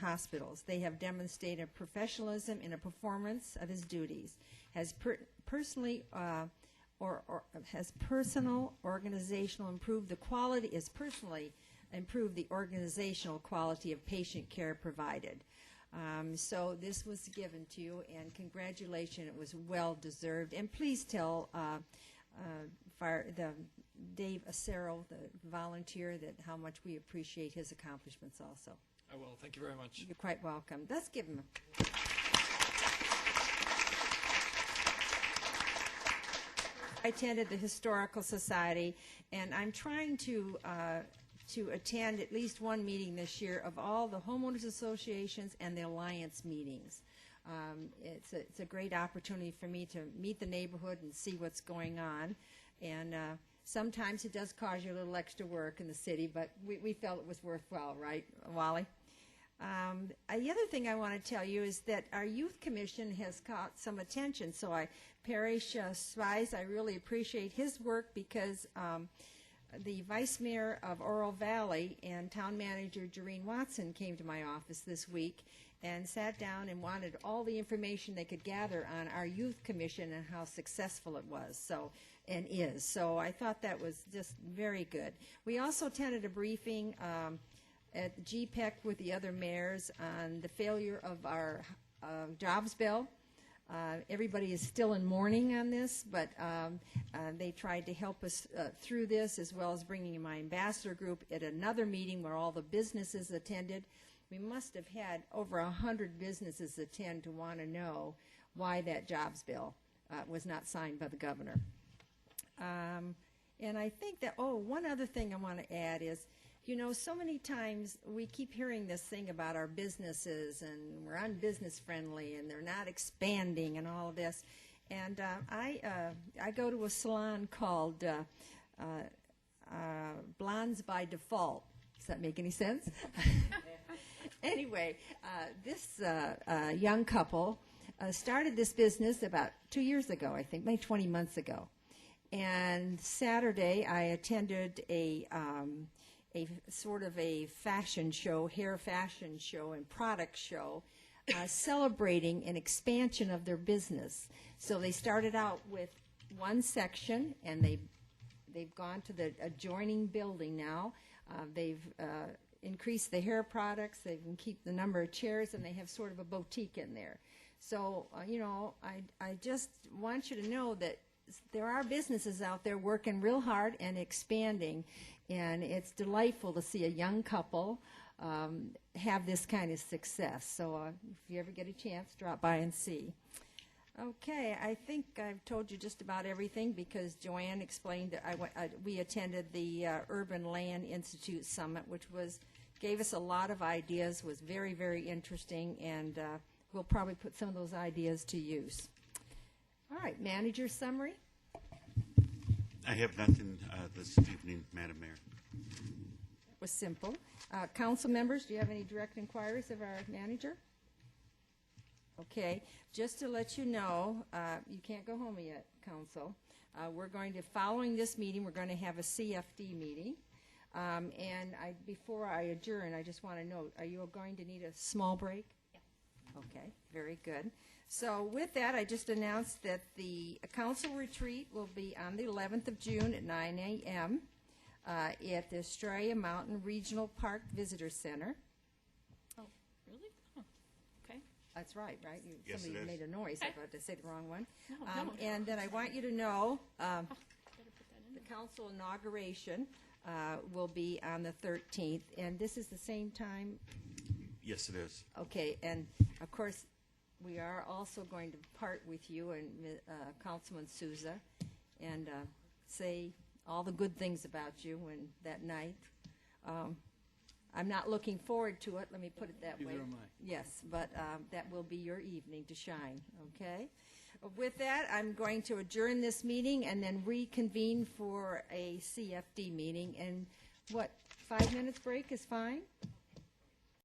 hospitals. They have demonstrated professionalism in a performance of his duties, has personal organizational improved the quality, has personally improved the organizational quality of patient care provided. So this was given to you, and congratulations, it was well deserved. And please tell Dave Acero, the volunteer, that how much we appreciate his accomplishments also. I will. Thank you very much. You're quite welcome. Let's give him I attended the Historical Society, and I'm trying to attend at least one meeting this year of all the homeowners associations and the alliance meetings. It's a great opportunity for me to meet the neighborhood and see what's going on. And sometimes it does cause you a little extra work in the city, but we felt it was worthwhile, right, Wally? The other thing I want to tell you is that our youth commission has caught some attention. So Parrish Spies, I really appreciate his work, because the vice mayor of Oro Valley and town manager Jareen Watson came to my office this week and sat down and wanted all the information they could gather on our youth commission and how successful it was and is. So I thought that was just very good. We also attended a briefing at the GPEC with the other mayors on the failure of our jobs bill. Everybody is still in mourning on this, but they tried to help us through this, as well as bringing my ambassador group at another meeting where all the businesses attended. We must have had over 100 businesses attend to want to know why that jobs bill was not signed by the governor. And I think that, one other thing I want to add is, You know, so many times we keep hearing this thing about our businesses and we're unbusiness friendly and they're not expanding and all of this. And I go to a salon called Blondes by Default. Does that make any sense? Anyway, this young couple started this business about 2 years ago, I think, maybe 20 months ago. And Saturday, I attended a sort of a fashion show, hair fashion show and product show, celebrating an expansion of their business. So they started out with one section, and they've gone to the adjoining building now. They've increased the hair products. They can keep the number of chairs, and they have sort of a boutique in there. So, you know, I just want you to know that there are businesses out there working real hard and expanding, and it's delightful to see a young couple have this kind of success. So if you ever get a chance, drop by and see. Okay, I think I've told you just about everything because Joanne explained that we attended the Urban Land Institute Summit, which gave us a lot of ideas, was very, very interesting, and we'll probably put some of those ideas to use. All right, manager summary. I have nothing this evening, Madam Mayor. It was simple. Council members, do you have any direct inquiries of our manager? Okay, just to let you know, you can't go home yet, council. Following this meeting, we're going to have a CFD meeting. And before I adjourn, I just want to note, are you going to need a small break? Yeah. Okay, very good. So with that, I just announced that the council retreat will be on the 11th of June at 9 a.m. At the Estrella Mountain Regional Park Visitor Center. Oh, really? Oh, okay. That's right? Yes, Somebody it is. made a noise. I thought to say the wrong one. No. And then I want you to know the council inauguration will be on the 13th, and this is the same time. Yes, it is. Okay, and of course, we are also going to part with you and Councilman Souza and say all the good things about you that night. I'm not looking forward to it, let me put it that way. Neither am I. Yes, but that will be your evening to shine, okay? With that, I'm going to adjourn this meeting and then reconvene for a CFD meeting. And 5 minutes break is fine?